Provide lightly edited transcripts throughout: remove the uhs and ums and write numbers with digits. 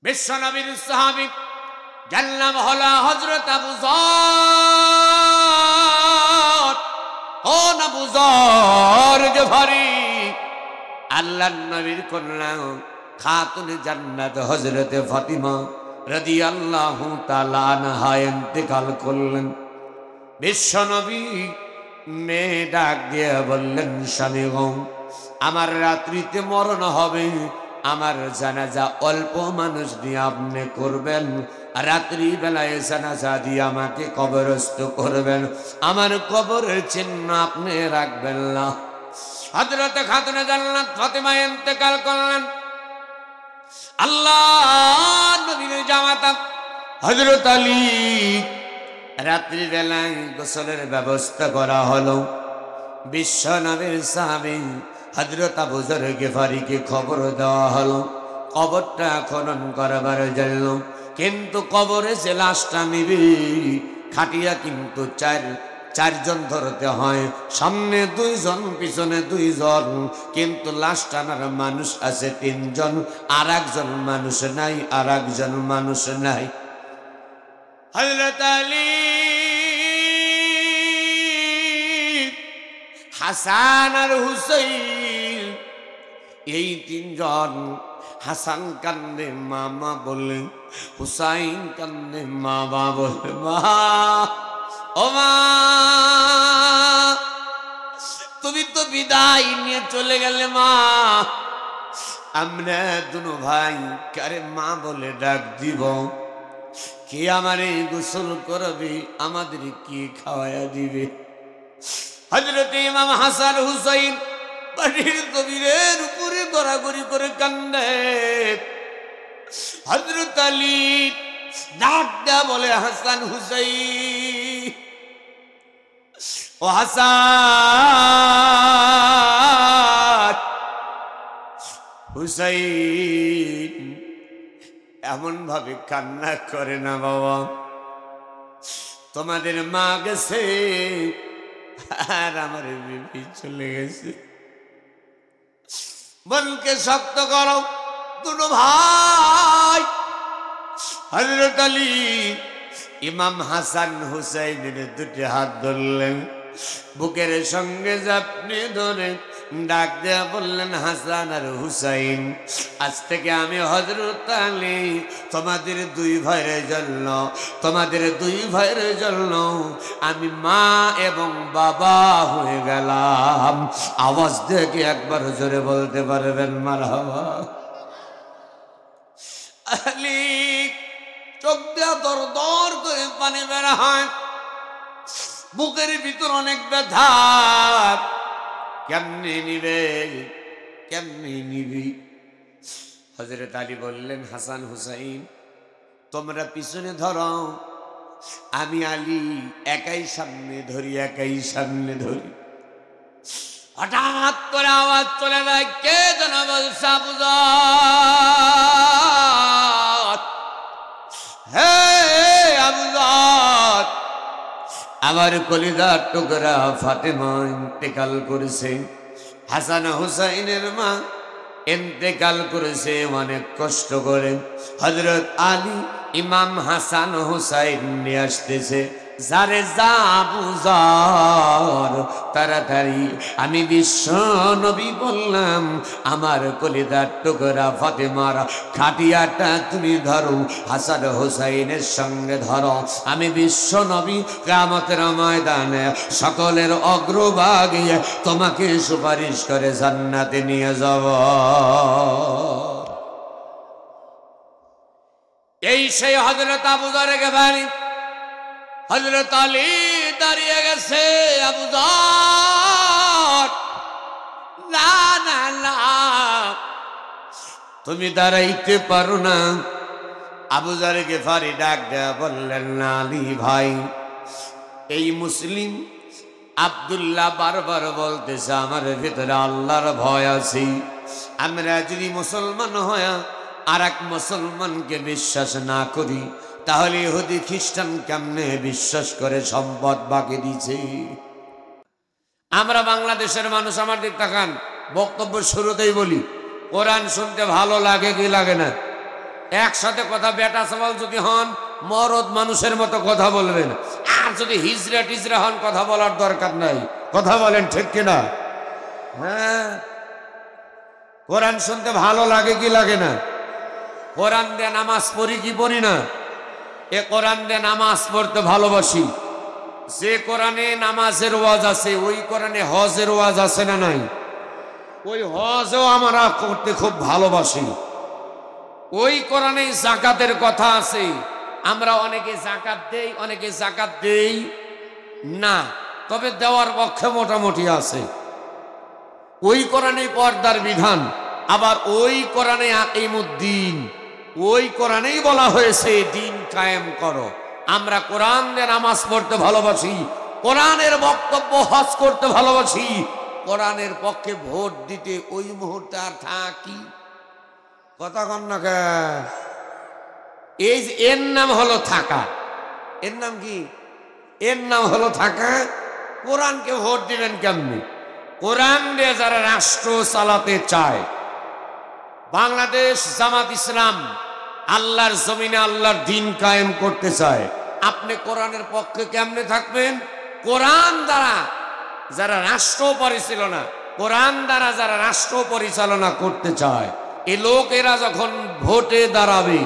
বিশ্বনবীর সাহাবী যার নাম হলো হযরত আবু যর। ও আবু যর গফারি, আল্লাহর নবীর কন্যা খাতুনে জান্নাত হযরতে ফাতিমা রাদিয়াল্লাহু তাআলা আনহা ইন্তেকাল করলেন। বিশ্বনবী মেয়ে ডাক দিয়ে বললেন, স্বামী গো, আমার রাত্রিতে মরণ হবে, আমার জানাজা অল্প মানুষ দিয়ে আপনি করবেন, রাত্রি বেলায় জানাজা দিয়ে আমাকে কবরস্থ করবেন, আমার কবরের চিহ্ন আপনি রাখবেন না। হযরত খাতুনে জান্নাত ফাতিমা ইন্তেকাল করলেন। আল্লাহ নবীর জামাতা হযরত আলী রাত্রি বেলায় গোসলের ব্যবস্থা করা হলো। বিশ্ব নবীর সাহাবী হযরত আবু যর গিফারিকে খবর দেওয়া হলো কবরটা খনন করবার জন্য। কিন্তু কবরে যে লাশটা নিবি, খাটিয়া কিন্তু চারজন ধরতে হয়, সামনে 2 জন, পিছনে 2 জন, কিন্তু লাশ টানার মানুষ আছে 3 জন, আর একজন মানুষ নাই, আর একজন মানুষ নাই। হযরত আলী, হাসান আর হুসাইন, এই 3 জন। হাসান কান্দে মামা বলে, হুসাইন কান্দে মামা বলে, মা ও মা, তুমি তো বিদায় নিয়ে চলে গেলে মা, আমরা দুনো ভাই কারে মা বলে ডাক দিব? কে আমারে গোসল করবে, আমাদের কি খাওয়ায়া দিবে? হযরত ইমাম হাসান হুসাইন বাড়ির কবিরের উপরে গড়াগড়ি করে কান্দে। হযরত আলী ডাক দেয়া বলে, হাসান হুসাইন, ও হাসান হুসাইন, এমন ভাবে কান্না করে না বাবা, তোমাদের মা গেছে আর আমার বিবি চলে গেছে। মনকে শক্ত করো দুটো ভাই। হযরত আলী ইমাম হাসান হুসাইনের 2টি হাত ধরলেন, বুকের সঙ্গে জাপনি ধরে ডাক দেয়া বললেন, হাসান আর হুসাইন, আজ থেকে আমি হযরত আলী তোমাদের 2 ভাইয়ের জন্য, তোমাদের 2 ভাইয়ের জন্য আমি মা এবং বাবা হয়ে গেলাম। আওয়াজ দেখে একবার জোরে বলতে পারবেন মারহাবা? আলী চোখ দেয়া দর দর করে পানি বের হয়, বুকের ভিতর অনেক ব্যথা, কেমনে নিবে, কেমনে নিবি? হযরত আলী বললেন, হাসান হুসাইন তোমরা পিছনে ধরো, আমি আলী একাই সামনে ধরি, একাই সামনে ধরি। হঠাৎ করে আওয়াজ চলে যায়, কে যেন বলছে, আবু যর, হে আবু যর, আমার কলিজার টুকরা ফাতেমা ইন্তেকাল করেছে, হাসান হুসাইনের মা ইন্তেকাল করেছে অনেক কষ্ট করে। হযরত আলী ইমাম হাসান হুসাইন নিয়ে আসতেছে, যারে যা আবু যর, তাড়াতাড়ি। আমি বিশ্ব নবী বললাম, আমার কলিজার টুকরা ফাতেমার খাটিয়াটা তুমি ধরো, হাসান হুসাইনের সঙ্গে ধরো। আমি বিশ্ব নবী কিয়ামতের ময়দানে সকলের অগ্রভাগে তোমাকে সুপারিশ করে জান্নাতে নিয়ে যাব। এই সেই হযরত আবু যর গিফারি। হযরত আলী দাঁড়িয়ে গেছে, আবু যর, না না না, তুমি দাঁড়াইতে পারো না। আবু যর গিফারি ডাক দেয়া বললেন, না আলী ভাই, এই মুসলিম আব্দুল্লাহ বারবার বলতেছে আমার ভিতরে আল্লাহর ভয় আছে, আমরা যদি মুসলমান হয়ে আর এক মুসলমানকে বিশ্বাস না করি, তাহলে ইহুদি খ্রিস্টান কেমনে বিশ্বাস করে সম্পদ বাকি দিছে? আমরা বাংলাদেশের মানুষ, আমার দিক তাকান, বক্তব্য শুরুতেই বলি, কোরআন শুনতে ভালো লাগে কি লাগে না? একসাথে কথা বেটা সওয়াল যদি হন মরদ মানুষের মতো কথা বলবেন, আর যদি হিজরা টিজরা হন কথা বলার দরকার নাই। কথা বলেন ঠিক কিনা? হ্যাঁ, কোরআন শুনতে ভালো লাগে কি লাগে না? কোরআন দিয়ে নামাজ পড়ি কি পড়ি না? এ কোরআন দিয়ে নামাজ পড়তে ভালোবাসি। যে কোরআনে নামাজের ওয়াজ আছে ওই কোরআনে হজের ওয়াজ আছে না নাই? ওই হজও আমরা করতে খুব ভালোবাসি। ওই কোরআনে জাকাতের কথা আছে, আমরা অনেকে জাকাত দেই, অনেকে জাকাত দেই না, তবে দেওয়ার পক্ষে মোটামুটি আছে। ওই কোরআনে পর্দার বিধান, আবার ওই কোরআনে আকিমুদ্দিন, ওই কোরআনেই বলা হয়েছে দিন কায়েম করো। আমরা কোরআন দিয়ে নামাজ পড়তে ভালোবাসি, কোরআনের বক্তব্য হজ করতে ভালোবাসি, কোরআনের পক্ষে ভোট দিতে ওই মুহূর্তে আর থাকি। কথা কন না কে? এই যে এর নাম হলো থাকা। এর নাম কি? এর নাম হলো থাকা। কোরআনকে ভোট দিবেন কেমনি? কোরআন দিয়ে যারা রাষ্ট্র চালাতে চায়, বাংলাদেশ জামাত ইসলাম আল্লাহর জমিনে আল্লাহর দিন কায়েম করতে চায়, আপনি কোরআনের পক্ষে কেমনে থাকবেন? কোরআন দ্বারা যারা রাষ্ট্র পরিচালনা, কোরআন দ্বারা যারা রাষ্ট্র পরিচালনা করতে চায়, এ লোকেরা যখন ভোটে দাঁড়াবে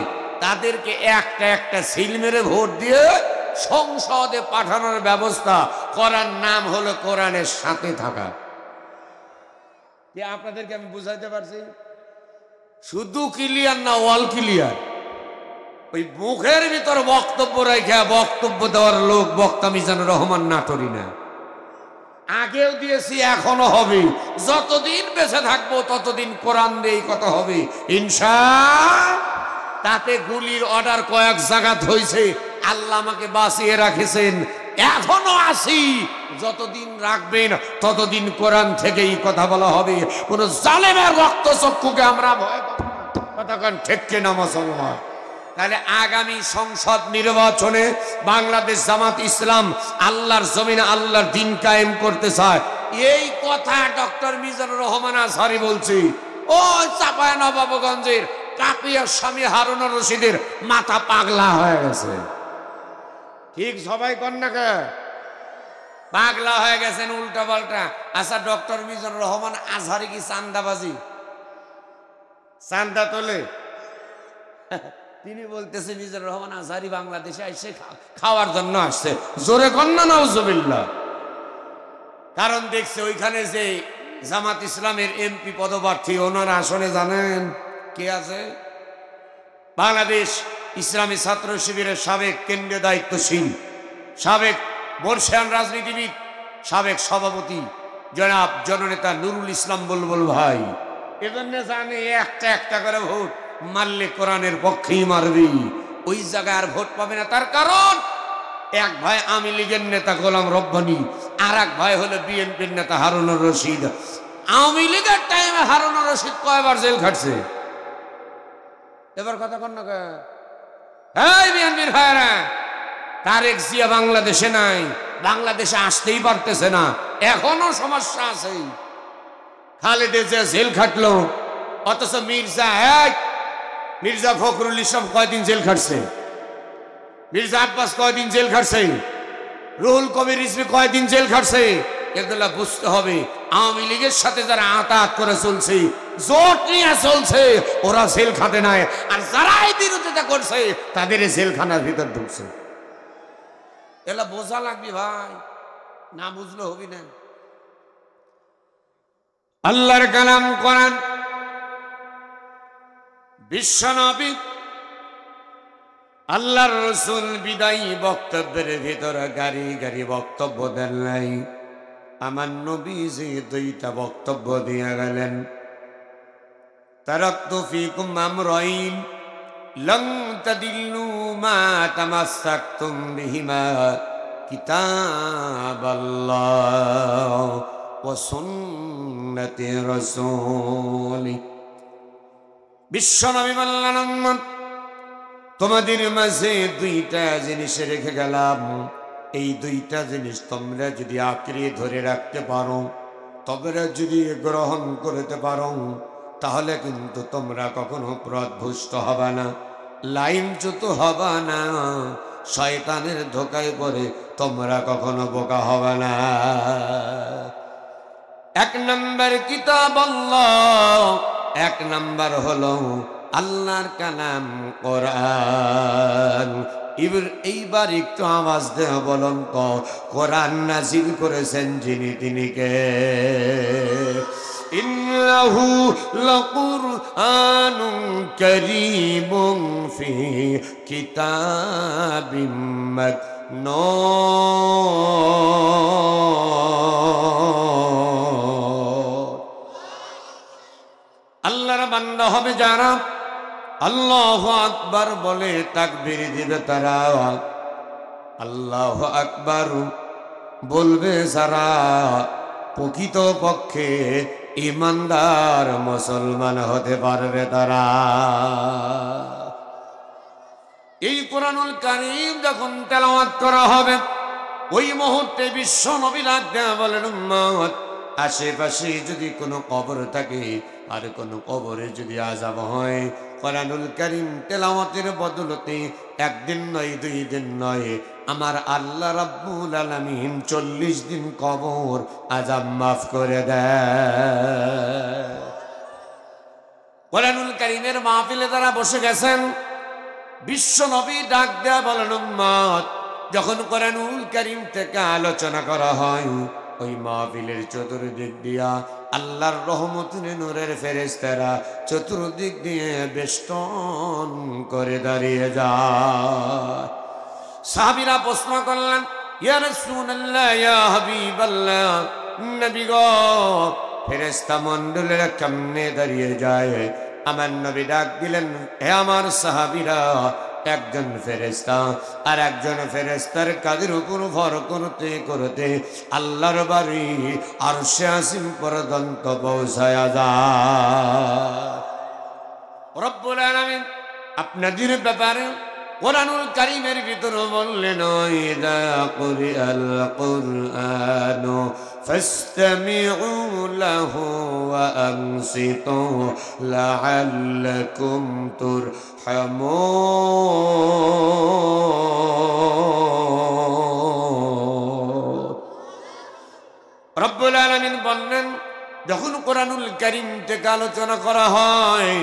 তাদেরকে একটা একটা সিল মেরে ভোট দিয়ে সংসদে পাঠানোর ব্যবস্থা করার নাম হলো কোরআনের সাথে থাকা। আপনাদেরকে আমি বুঝাইতে পারছি? শুধু ক্লিয়ার না, অল ক্লিয়ার। ওই মুখের ভিতর বক্তব্য রেখে বক্তব্য দেওয়ার লোক বক্তা মিজানুর রহমান নাটোরি না। আগেও দিয়েছি, এখনো হবে। যতদিন বেঁচে থাকবো ততদিন কোরআন দিয়ে কথা হবে ইনশাআল্লাহ। তাতে গুলির অর্ডার কয়েক জায়গাত হয়েছে, আল্লাহ আমাকে বাঁচিয়ে রাখেছেন, এখনো আসি। যতদিন রাখবেন ততদিন কোরআন থেকেই কথা বলা হবে। কোন জালেমের রক্ত চক্ষুকে আমরা ভয় পাবো না। কতক্ষণ ঠিক কিনা মুসলমান? তাহলে আগামী সংসদ নির্বাচনে বাংলাদেশ জামাত ইসলাম আল্লাহর জমিনে আল্লাহর দিন কায়েম করতে চায়। এই কথা ডক্টর মিজানুর রহমান আজহারি বলছি। ও চাপায় নবাবগঞ্জের কাপিয়ার স্বামী হারুনুর রশিদের মাথা পাগলা হয়ে গেছে। ঠিক সবাই কন্যাকে পাগলা হয়ে গেছেন উল্টা পাল্টা। আচ্ছা, ডক্টর মিজানুর রহমান আজহারি কি চান্দাবাজি? চান্দা তোলে? তিনি বলতেছে মিজানুর রহমান আজহারি বাংলাদেশে এসে খাওয়ার জন্য আসছে। জোরে কন্যা নাউজুবিল্লাহ। কারণ দেখছে ওইখানে যে জামাত ইসলামের এমপি পদপ্রার্থী, ওনার আসনে জানেন কে আছে? বাংলাদেশ ইসলামী ছাত্র শিবিরের সাবেক কেন্দ্রীয় দায়িত্বশীল, সাবেক বর্ষিয়ান রাজনীতিবিদ, সাবেক সভাপতি জনাব জননেতা নুরুল ইসলাম বুলবুল ভাই। এজন্য জানে একটা একটা করে ভোট মারলে কোরআনের পক্ষেই মারবি, ওই জায়গায় আর ভোট পাবে না। তার কারণ এক ভাই আওয়ামী লীগের নেতা গোলাম রব্বানী, আর এক ভাই হলো বিএনপির নেতা হারুনুর রশিদ। আওয়ামী লীগের টাইমে হারুনুর রশিদ কয়বার জেল খাটছে? এবার কথা কন না কে? এই বিএনপির ভাইরা, তারেক জিয়া বাংলাদেশে নাই, বাংলাদেশে আসতেই পারতেছে না, এখনো সমস্যা আছে। খালেদা জিয়া জেল খাটলো, অথচ মির্জা ফখরুল ইসলাম কয়দিন জেল খাটছে? মির্জা আব্বাস কয়দিন জেল খাটছে? রুহুল কবির রিজভী কয়দিন জেল খাটছে? এগুলা বুঝতে হবে। আওয়ামী লীগের সাথে যারা আতাত করে চলছে, জোট নিয়ে চলছে, ওরা জেল খাটে নাই, আর যারাই বিরোধিতা করছে তাদের জেলখানার ভিতর ঢুকছে। এলা বোঝা লাগবে ভাই, না বুঝলে হবি না। আল্লাহর কালাম কোরআন, বিশ্বনবী আল্লাহর রাসূল বিদায়ী বক্তব্যের ভিতরে গাড়ি গাড়ি বক্তব্য দেন নাই। আমার নবীজি দুইটা বক্তব্য দিয়ে গেলেন। তারাকতু ফীকুম আমরাইন লন তাদিল্লু মা তামাসসাকতুম বিহিমা কিতাবাল্লাহ ওয়া সুন্নতি রাসূলি। বিশ্বনবী বললেন, তোমাদের মাঝে দুইটা জিনিস রেখে গেলাম, এই দুইটা জিনিস তোমরা যদি আঁকড়ে ধরে রাখতে পারো, তোমরা যদি গ্রহণ করতে পারো, তাহলে কিন্তু তোমরা কখনো পথভ্রষ্ট হবে না। লাইনচ্যুত হবা না, শয়তানের ধোকায় পড়ে তোমরা কখনো বোকা হবে না। এক নম্বর কিতাব আল্লাহ, এক নম্বর হলো আল্লাহর কালাম কোরআন। এইবার একটু আওয়াজ দেহ বলুন তো, কোরআন নাজিল করেছেন যিনি, তিনি কে? ইন্নাহু লাকুরআনুন কারীমুন ফি কিতাবিম মাকনুন। আল্লাহর বান্দা হবে যারা আল্লাহু আকবার বলে তাকবীর দিবে তারা, আল্লাহু আকবার বলবে যারা, প্রকৃত পক্ষে ইমানদার মুসলমান হতে পারবে তারা। এই কোরআনুল কারীম যখন তেলাওয়াত করা হবে, ওই মুহূর্তে বিশ্ব নবী ডাক দেয়া বলেন, উম্মত, আশেপাশে যদি কোনো কবর থাকে আর কোনো কবরে যদি আযাব হয়, কোরআনুল কারীম তেলাওয়াতের বদলতে একদিন নয়, 2 দিন নয়, আমার আল্লাহ রাব্বুল আলামিন 40 দিন কবর আযাব মাফ করে দেয়। কোরআনুল কারীমের মাহফিলে তারা বসে গেছেন, বিশ্ব নবী ডাক দেয়া বলেন, উম্মত, যখন কোরআনুল কারীম থেকে আলোচনা করা হয়, ওই মাহফিলের চতুর্দিক দিয়া আল্লাহর রহমতের নূরের ফেরেশতারা চতুর্দিক দিয়ে বেষ্টন করে দাঁড়িয়ে যায়। সাহাবীরা প্রশ্ন করলেন, ইয়া রাসূলুল্লাহ, ইয়া হাবিবাল্লাহ, নবী গো, ফেরেশতা মণ্ডলীরা কেমনে দাঁড়িয়ে যায়? আমার নবী ডাক দিলেন, হে আমার সাহাবীরা, একজন ফেরেশতা আর একজন ফেরেশতার কাঁধের উপর ভর করতে করতে আল্লাহর বাড়ি আরশে আসিম পর্যন্ত পৌঁছায়া যায়। রব্বুল আলামিন আপনাদের ব্যাপারে কোরআনুল কারীমের ভিতরে বললেন, ইযা কুরিআল কুরআনু ফাসতামিউ লাহু ওয়া আনসিতু লাআল্লাকুম তুরহামুন। রব্বুল আলামিন বললেন, যখন কোরআনুল কারীম থেকে আলোচনা করা হয়,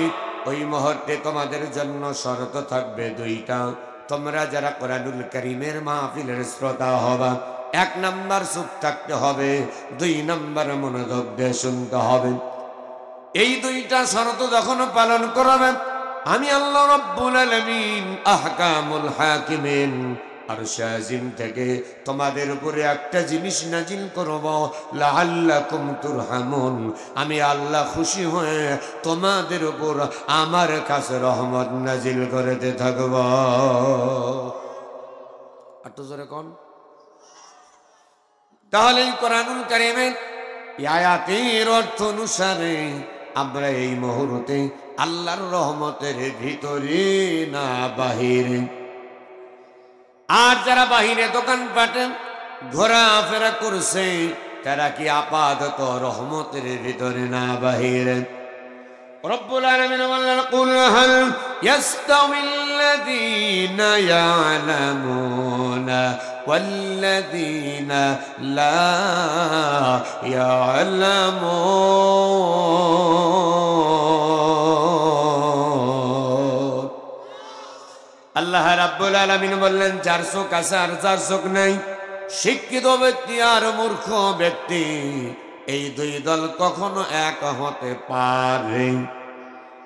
ওই মুহূর্তে তোমাদের জন্য শর্ত থাকবে 2টা। তোমরা যারা কোরআনুল কারীমের মাহফিলের শ্রোতা হবা, 1 নাম্বার চুপ থাকতে হবে, 2 নাম্বার মনোযোগ দিয়ে শুনতে হবে। এই 2টা শর্ত যখন পালন করবে, আমি আল্লাহ রাব্বুল আলামিন আহকামুল হাকিমিন আরশে আজিম থেকে তোমাদের উপরে একটা জিনিস নাজিল করব, লাআল্লাকুম তুরহামুন। আমি আল্লাহ খুশি হয়ে তোমাদের উপর আমার কাছে রহমত নাজিল করতে থাকব। একটু জোরে কোন। তাহলে এই কোরআনুল কারীমের আয়াতের অর্থ অনুসারে আমরা এই মুহূর্তে আল্লাহর রহমতের ভিতরে না বাহিরে। আর যারা বাহিরে দোকানপাটে ঘোরাফেরা করছে, তারা কি আপাতত রহমতের ভিতরে না বাহিরে? রব্বুল আলামিন বললেন, কুল হাল ইয়াস্তাউিল্লাযীনা ইয়ালামুনা ওয়াল্লাযীনা লা ইয়ালামুন। আল্লাহ রাব্বুল আলামিন বললেন, 4 চোখ আছে আর 4 চোখ নাই, শিক্ষিত ব্যক্তি আর মূর্খ ব্যক্তি, এই 2 দল কখনো এক হতে পারে।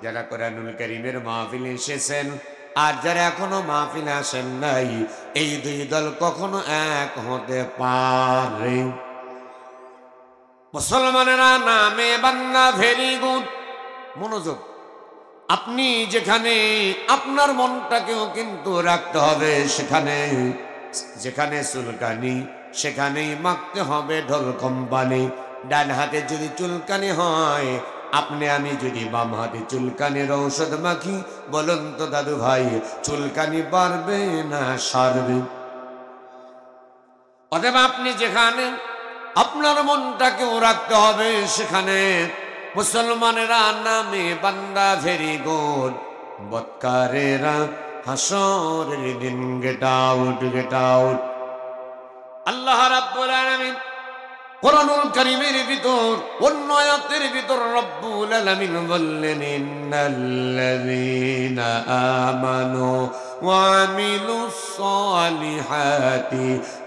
যারা কোরআনুল কারীমের মাহফিলে এসেছেন আর যারা এখনো মাহফিলে আসেন নাই, এই 2 দল কখনো এক হতে পারে। মুসলমানেরা নামে বান্দা, ভেরি গুড, মনোযোগ। আপনি যেখানে আপনার মনটাকেও কিন্তু রাখতে হবে, সেখানে যেখানে চুলকানি সেখানেই মাখতে হবে ঢোল কোম্পানি। ডান হাতে যদি চুলকানি হয়, আপনি আমি যদি বাম হাতে চুলকানির ঔষধ মাখি, বলুন তো দাদু ভাই, চুলকানি বাড়বে না সারবে? অতএব আপনি যেখানে আপনার মনটাকেও রাখতে হবে, সেখানে মুসলমানেরা নামে বান্দা, ভেরি গুড, বৎকারেরা হাসরের দিন গেট আউট, গেট আউট। আল্লাহ রাব্বুল আলামিন কোরআনুল কারীমের ভিতর অন্য আয়াতের ভিতর রব্বুল আলামিন বললেন, ইন্নাল্লাযীনা আমানু ওয়া আমিলুস সালিহাতি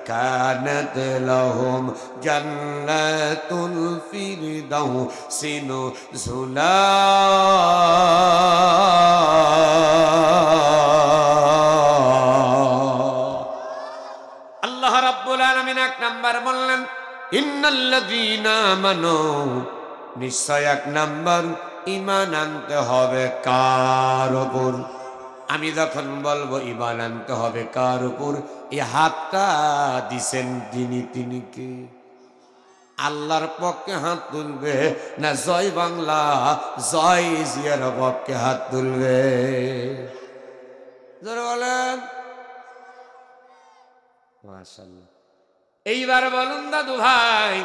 কানাত লাহুম জান্নাতুল ফিরদাউসি নুজুলা। আল্লাহ রাব্বুল আলামিন এক নাম্বার বললেন ইন্নাল্লাযীনা আমানু, নিশ্চয় এক নাম্বার ঈমান আনতে হবে কার উপর? আমি যখন বলবো ঈমান আনতে হবে কার উপর, এই হাতটা দিছেন তিনি কে? আল্লাহর পক্ষে হাত তুলবে না জয় বাংলা জয় জিয়ার পক্ষে হাত তুলবে? জোরে বলেন মাশাআল্লাহ। এইবার বলুন দাদু ভাই,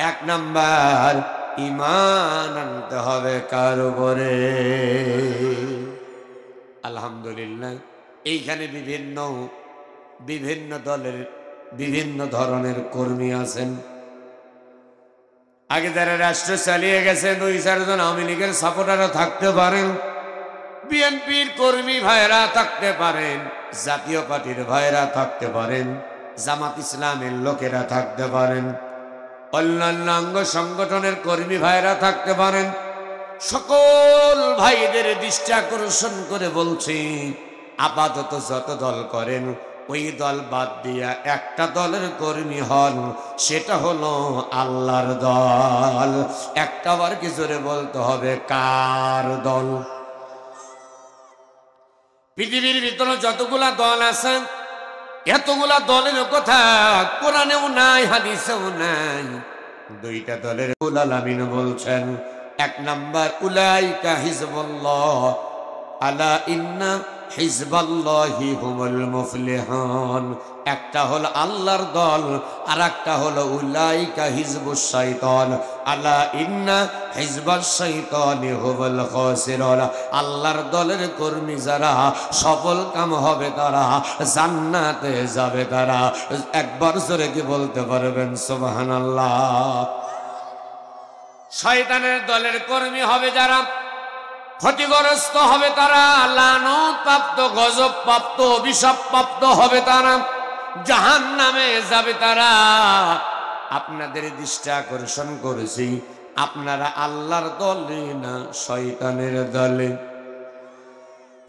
এক নাম্বার ঈমান আনতে হবে কার উপরে? আলহামদুলিল্লাহ, এইখানে বিভিন্ন দলের বিভিন্ন ধরনের কর্মী আছেন। আগে যারা রাষ্ট্র চালিয়ে গেছে 2-4 জন আওয়ামী লীগের সাপোর্টারও থাকতে পারেন, বিএনপির কর্মী ভাইরা থাকতে পারেন, জাতীয় পার্টির ভাইরা থাকতে পারেন, জামাত ইসলামের লোকেরা থাকতে পারেন, অন্যান্য অঙ্গ সংগঠনের কর্মী ভাইরা থাকতে পারেন। সকল ভাইদের দৃষ্টি আকর্ষণ করে বলছি, আপাতত যত দল করেন ওই দল বাদ দিয়া একটা দলের কর্মী হন, সেটা হলো আল্লাহর দল। একটা বার কি জোরে বলতে হবে কার দল? পৃথিবীর ভিতরে যতগুলা দল আছে, এতগুলা দলের কথা কোরআনেও নাই, হাদিসেও নাই। 2টা দলের আলামিন বলছেন, এক নাম্বার উলাইকা হিজবুল্লাহ, আলা ইন্না হিজবাল্লাহি হুমুল মুফলিহুন। একটা হলো আল্লাহর দল, আর একটা হলো উলাইকা হিজবুশ শাইতান, আলা ইন্না হিজবাশ শাইতানি হুমুল খাসিরুন। আল্লাহর দলের কর্মী যারা, সফল কাম হবে তারা, জান্নাতে যাবে তারা। একবার জোরে কি বলতে পারবেন সুবহানাল্লাহ? শয়তানের দলের কর্মী হবে যারা, ক্ষতিগ্রস্ত হবে তারা, লানত প্রাপ্ত, গজব প্রাপ্ত, অভিশাপ প্রাপ্ত হবে তারা, জাহান্নামে যাবে তারা। আপনাদের দৃষ্টি আকর্ষণ করেছি, আপনারা আল্লাহর দলে না শয়তানের দলে?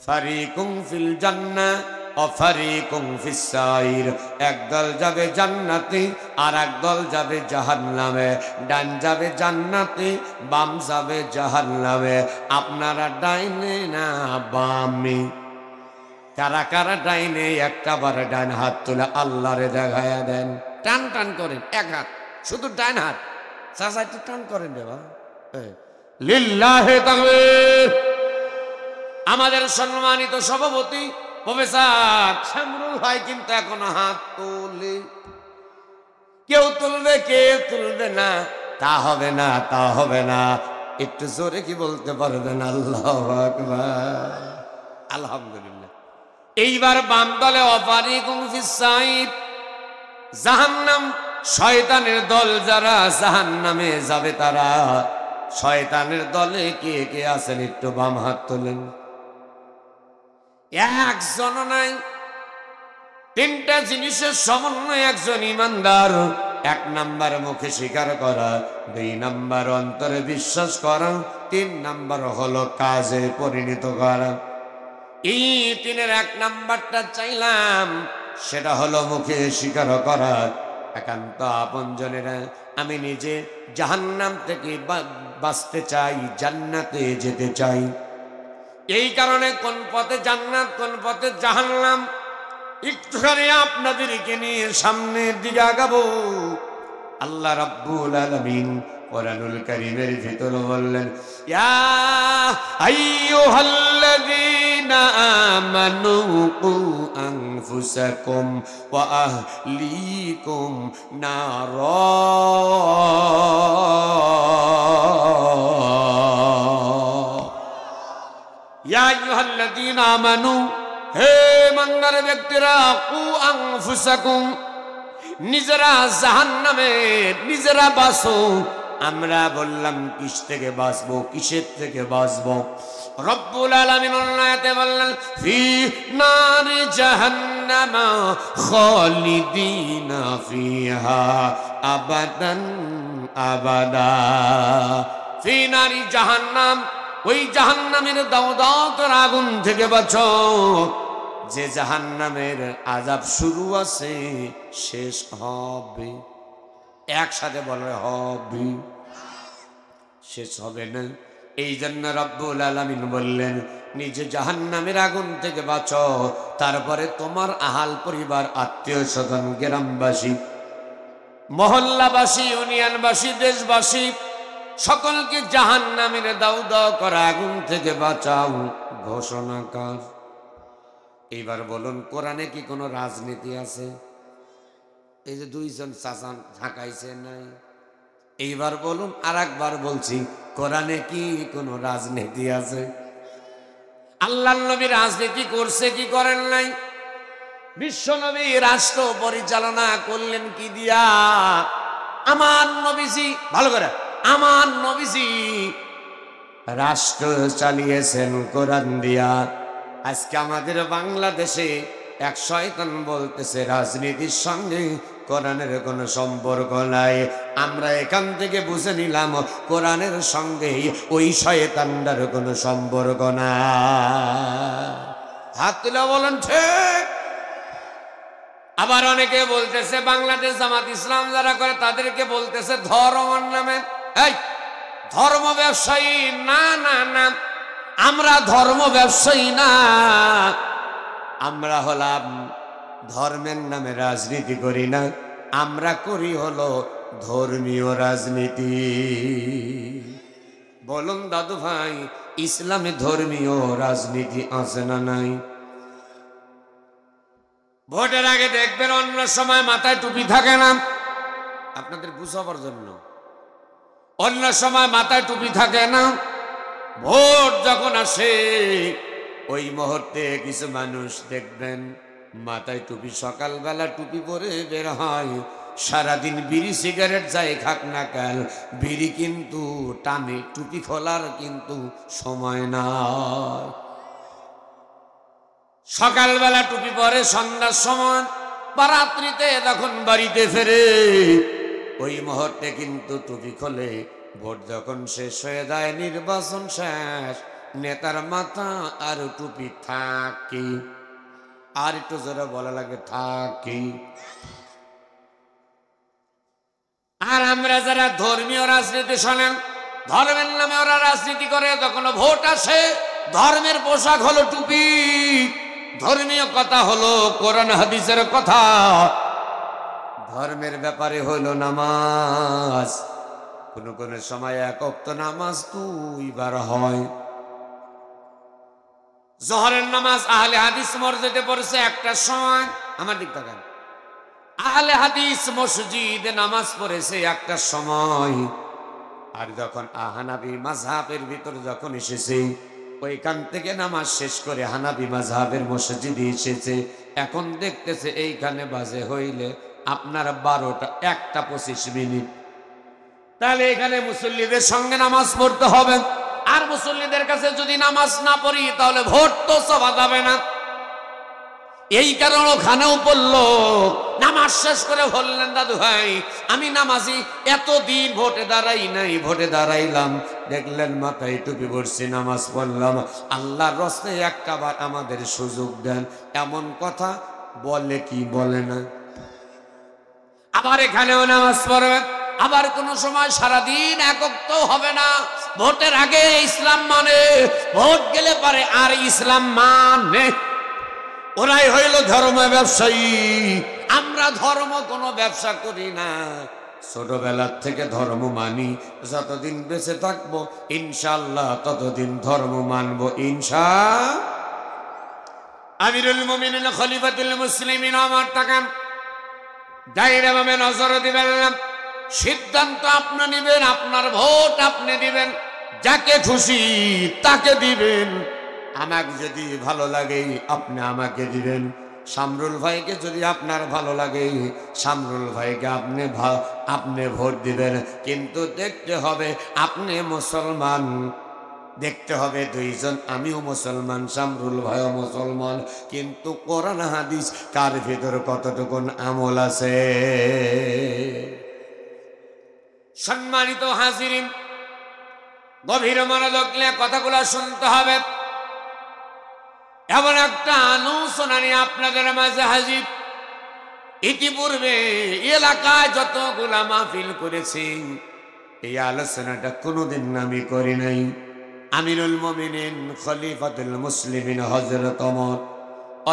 ফারিকুম ফিল জান্নাহ ও ফারিকুম ফিস সাইর। একদল যাবে জান্নাতে, আর একদল যাবে জাহান্নামে। ডান যাবে জান্নাতে, বাম যাবে জাহান্নামে। আপনারা ডাইনে না বামে? কারা কারা ডাইনে? একটা বার ডান হাত তুলে আল্লাহরে দেখায়া দেন, টান টান করেন এক হাত, শুধু ডান হাত। চাচা একটু টান করেন রে বা, লিল্লাহে তাকবীর। আমাদের সম্মানিত সভাপতি প্রফেসর শামরুল ভাই কিন্তু এখনো হাত তোলে। কেউ তুলবে, কেউ তুলবে না, তা হবে না, তা হবে না। একটু জোরে কি বলতে পারবেন? আল্লাহু আকবার, আলহামদুলিল্লাহ। এইবার বাম দলে অফারিকুম ফিস সাইর, জাহান্নাম। শয়তানের দল যারা, জাহান্নামে যাবে তারা। শয়তানের দলে কে কে আছেন একটু বাম হাত তোলেন। একজন নাই। 3টা জিনিসের সমন্বয় একজন ইমানদার। 1 নাম্বার মুখে স্বীকার করা, 2 নাম্বার অন্তরে বিশ্বাস করা, 3 নাম্বার হলো কাজে পরিণত করা। এই 3-এর 1 নাম্বারটা চাইলাম, সেটা হলো মুখে স্বীকার করা। একান্ত আপনজনেরা, আমি নিজে জাহান্নাম থেকে বাঁচতে চাই, জান্নাতে যেতে চাই। এই কারণে কোন পথে জান্নাত, কোন পথে জাহান্নাম, একটুখানি আপনাদেরকে নিয়ে সামনের দিকে আগাবো। আল্লাহ রাব্বুল আলামিন কোরআনুল কারীমের ভিতর বললেন, ইয়া আইয়ুহাল্লাযীনা আমানু কু আনফুসাকুম ওয়া আহলিকুম নারা। ইয়া আইয়ুহাল্লাযীনা আমানু, হে ইমানদার ব্যক্তিরা, কু আনফুসাকুম, নিজেরা জাহান্নামে নিজেরা বাঁচো। আমরা বললাম কিস থেকে বাঁচবো, কিসের থেকে বাঁচবো? রব্বুল আলামিন আয়াতে বললেন, ফি নারি জাহান্নামা খালিদিনা ফিহা আবাদান আবাদা। ফি নারি জাহান্নাম, ওই জাহান্নামের দাউদাওয়াতের আগুন থেকে বাঁচো। যে জাহান্নামের আযাব শুরু আছে, শেষ হবে। একসাথে বলে হবে, শেষ হবে না। এই জন্য রব্বুল আলামিন বললেন, নিজে জাহান্নামের আগুন থেকে বাঁচো, তারপরে তোমার আহাল পরিবার, আত্মীয় স্বজন, গ্রামবাসী, মহল্লাবাসী, ইউনিয়নবাসী, দেশবাসী, সকলকে জাহান্নামের দাউদাও করা আগুন থেকে বাঁচাও ঘোষণা কর। এইবার বলুন, কোরআনে কি কোনো রাজনীতি আছে? এই যে দুইজন চাচা ঝাঁকাইছে নাই। এইবার বলুন, আর একবার বলছি, কোরআনে কি কোনো রাজনীতি আছে? আল্লাহর নবী রাজনীতি করছে কি করেন নাই? বিশ্ব নবী রাষ্ট্র পরিচালনা করলেন কি দিয়া? আমার নবীজি, ভালো করে, আমার নবীজি রাষ্ট্র চালিয়েছেন কোরআন দিয়া। আজকে আমাদের বাংলাদেশে এক শয়তান বলতেছে রাজনীতির সঙ্গে কোরআনের কোনো সম্পর্ক নাই। আমরা এখান থেকে বুঝে নিলাম কোরআনের সঙ্গে ওই শয়তানটার কোনো সম্পর্ক না। হাত তুলে বলেন ঠিক। আবার অনেকে বলতেছে বাংলাদেশ জামাত ইসলাম যারা করে তাদেরকে বলতেছে ধর্মের নামে। এই ধর্ম ব্যবসায়ী না, না না, আমরা ধর্ম ব্যবসায়ী না, আমরা হলাম ধর্মের নামে রাজনীতি করি না, আমরা করি হলো ধর্মীয় রাজনীতি। বলুন দাদু ভাই, ইসলামে ধর্মীয় রাজনীতি আছে না নাই? ভোটের আগে দেখবেন অন্য সময় মাথায় টুপি থাকে না, আপনাদের বুঝাবার জন্য। অন্য সময় মাথায় টুপি থাকে না, ভোট যখন আসে ওই মুহূর্তে কিছু মানুষ দেখবেন মাথায় টুপি, সকালবেলা টুপি পরে বের হয়, সারাদিন বিড়ি সিগারেট যাই খাক না কেন, বিড়ি কিন্তু টানে, টুপি খোলার কিন্তু সময় নাই। সকালবেলা টুপি পরে, সন্ধ্যার সময় বা রাত্রিতে যখন বাড়িতে ফেরে ওই মুহূর্তে কিন্তু টুপি খোলে। ভোট যখন শেষ হয়ে যায়, নির্বাচন শেষ, নেতার মাথা আর টুপি থাকি। আর একটু জোরে বলা লাগে থাকি। আর আমরা যারা ধর্মীয় রাজনীতি শোনেন, ধর্মের নামে ওরা রাজনীতি করে, যখন ভোট আসে ধর্মের পোশাক হলো টুপি, ধর্মীয় কথা হলো কোরআন হাদিসের কথা, ধর্মের ব্যাপারে হলো নামাজ। কোন কোন সময় এক ওয়াক্ত নামাজ 2 বার হয়। জোহরের নামাজ আহলে হাদিস মসজিদে পড়ছে একটার সময়, আমার দিক তাকান, আহলে হাদিস মসজিদে নামাজ পড়েছে একটার সময়। আর যখন হানাফি মাযহাবের ভিতর যখন এসেছে, ওইখান থেকে নামাজ শেষ করে হানাফি মাযহাবের মসজিদে এসেছে, এখন দেখতেছে এইখানে বাজে হইলে আপনার 12টা 1:25। তাহলে এখানে মুসল্লিদের সঙ্গে নামাজ পড়তে হবে। আর মুসল্লিদের কাছে যদি নামাজ না পড়ি তাহলে ভোট তো সভা যাবে না। এই কারণে ওখানেও পড়লো, নামাজ শেষ করে বললেন দাদু ভাই আমি নামাজি, এতদিন ভোটে দাঁড়াই নাই, ভোটে দাঁড়াইলাম, দেখলেন মাথায় টুপি পড়ছি, নামাজ পড়লাম, আল্লাহর রাস্তায় একটা বার আমাদের সুযোগ দেন। এমন কথা বলে কি বলে না? আবার এখানেও নামাজ পড়বে, আবার কোন সময় সারাদিন একক তো হবে না। ভোটের আগে ইসলাম মানে, ভোট গেলে পারে আর ইসলাম মানে। ওরাই হইল ধর্ম ব্যবসায়ী। আমরা ধর্ম কোনো ব্যবসা করি না, ছোটবেলার থেকে ধর্ম মানি, যতদিন বেঁচে থাকবো ইনশাআল্লাহ ততদিন ধর্ম মানবো ইনশাআল্লাহ। আমিরুল মুমিনিন খলিফাতুল মুসলিমিন আমার তাকান, দায়রা ভাবে নজর দিবেন না, সিদ্ধান্ত আপনি নেবেন, আপনার ভোট আপনি দিবেন, যাকে খুশি তাকে দিবেন। আমাকে যদি ভালো লাগে আপনি আমাকে দিবেন, শামরুল ভাইকে যদি আপনার ভালো লাগে শামরুল ভাইকে আপনি ভোট দিবেন। কিন্তু দেখতে হবে আপনি মুসলমান, দেখতে হবে দুইজন, আমিও মুসলমান শামরুল ভাইও মুসলমান, কিন্তু কোরআন হাদিস কার ভিতর কতটুকু আমল আছে। সম্মানিত হাজিরিন, গভীর মনোযোগ নিয়ে কথাগুলো শুনতে হবে। এমন একটা আলোচনা নিয়ে আপনাদের মাঝে হাজির। ইতিপূর্বে এলাকায় যতগুলা মাহফিল করেছি এই আলোচনাটা কোনোদিন আমি করি নাই। আমিরুল মুমিনিন খলিফাতুল মুসলিমিন হযরত ওমর,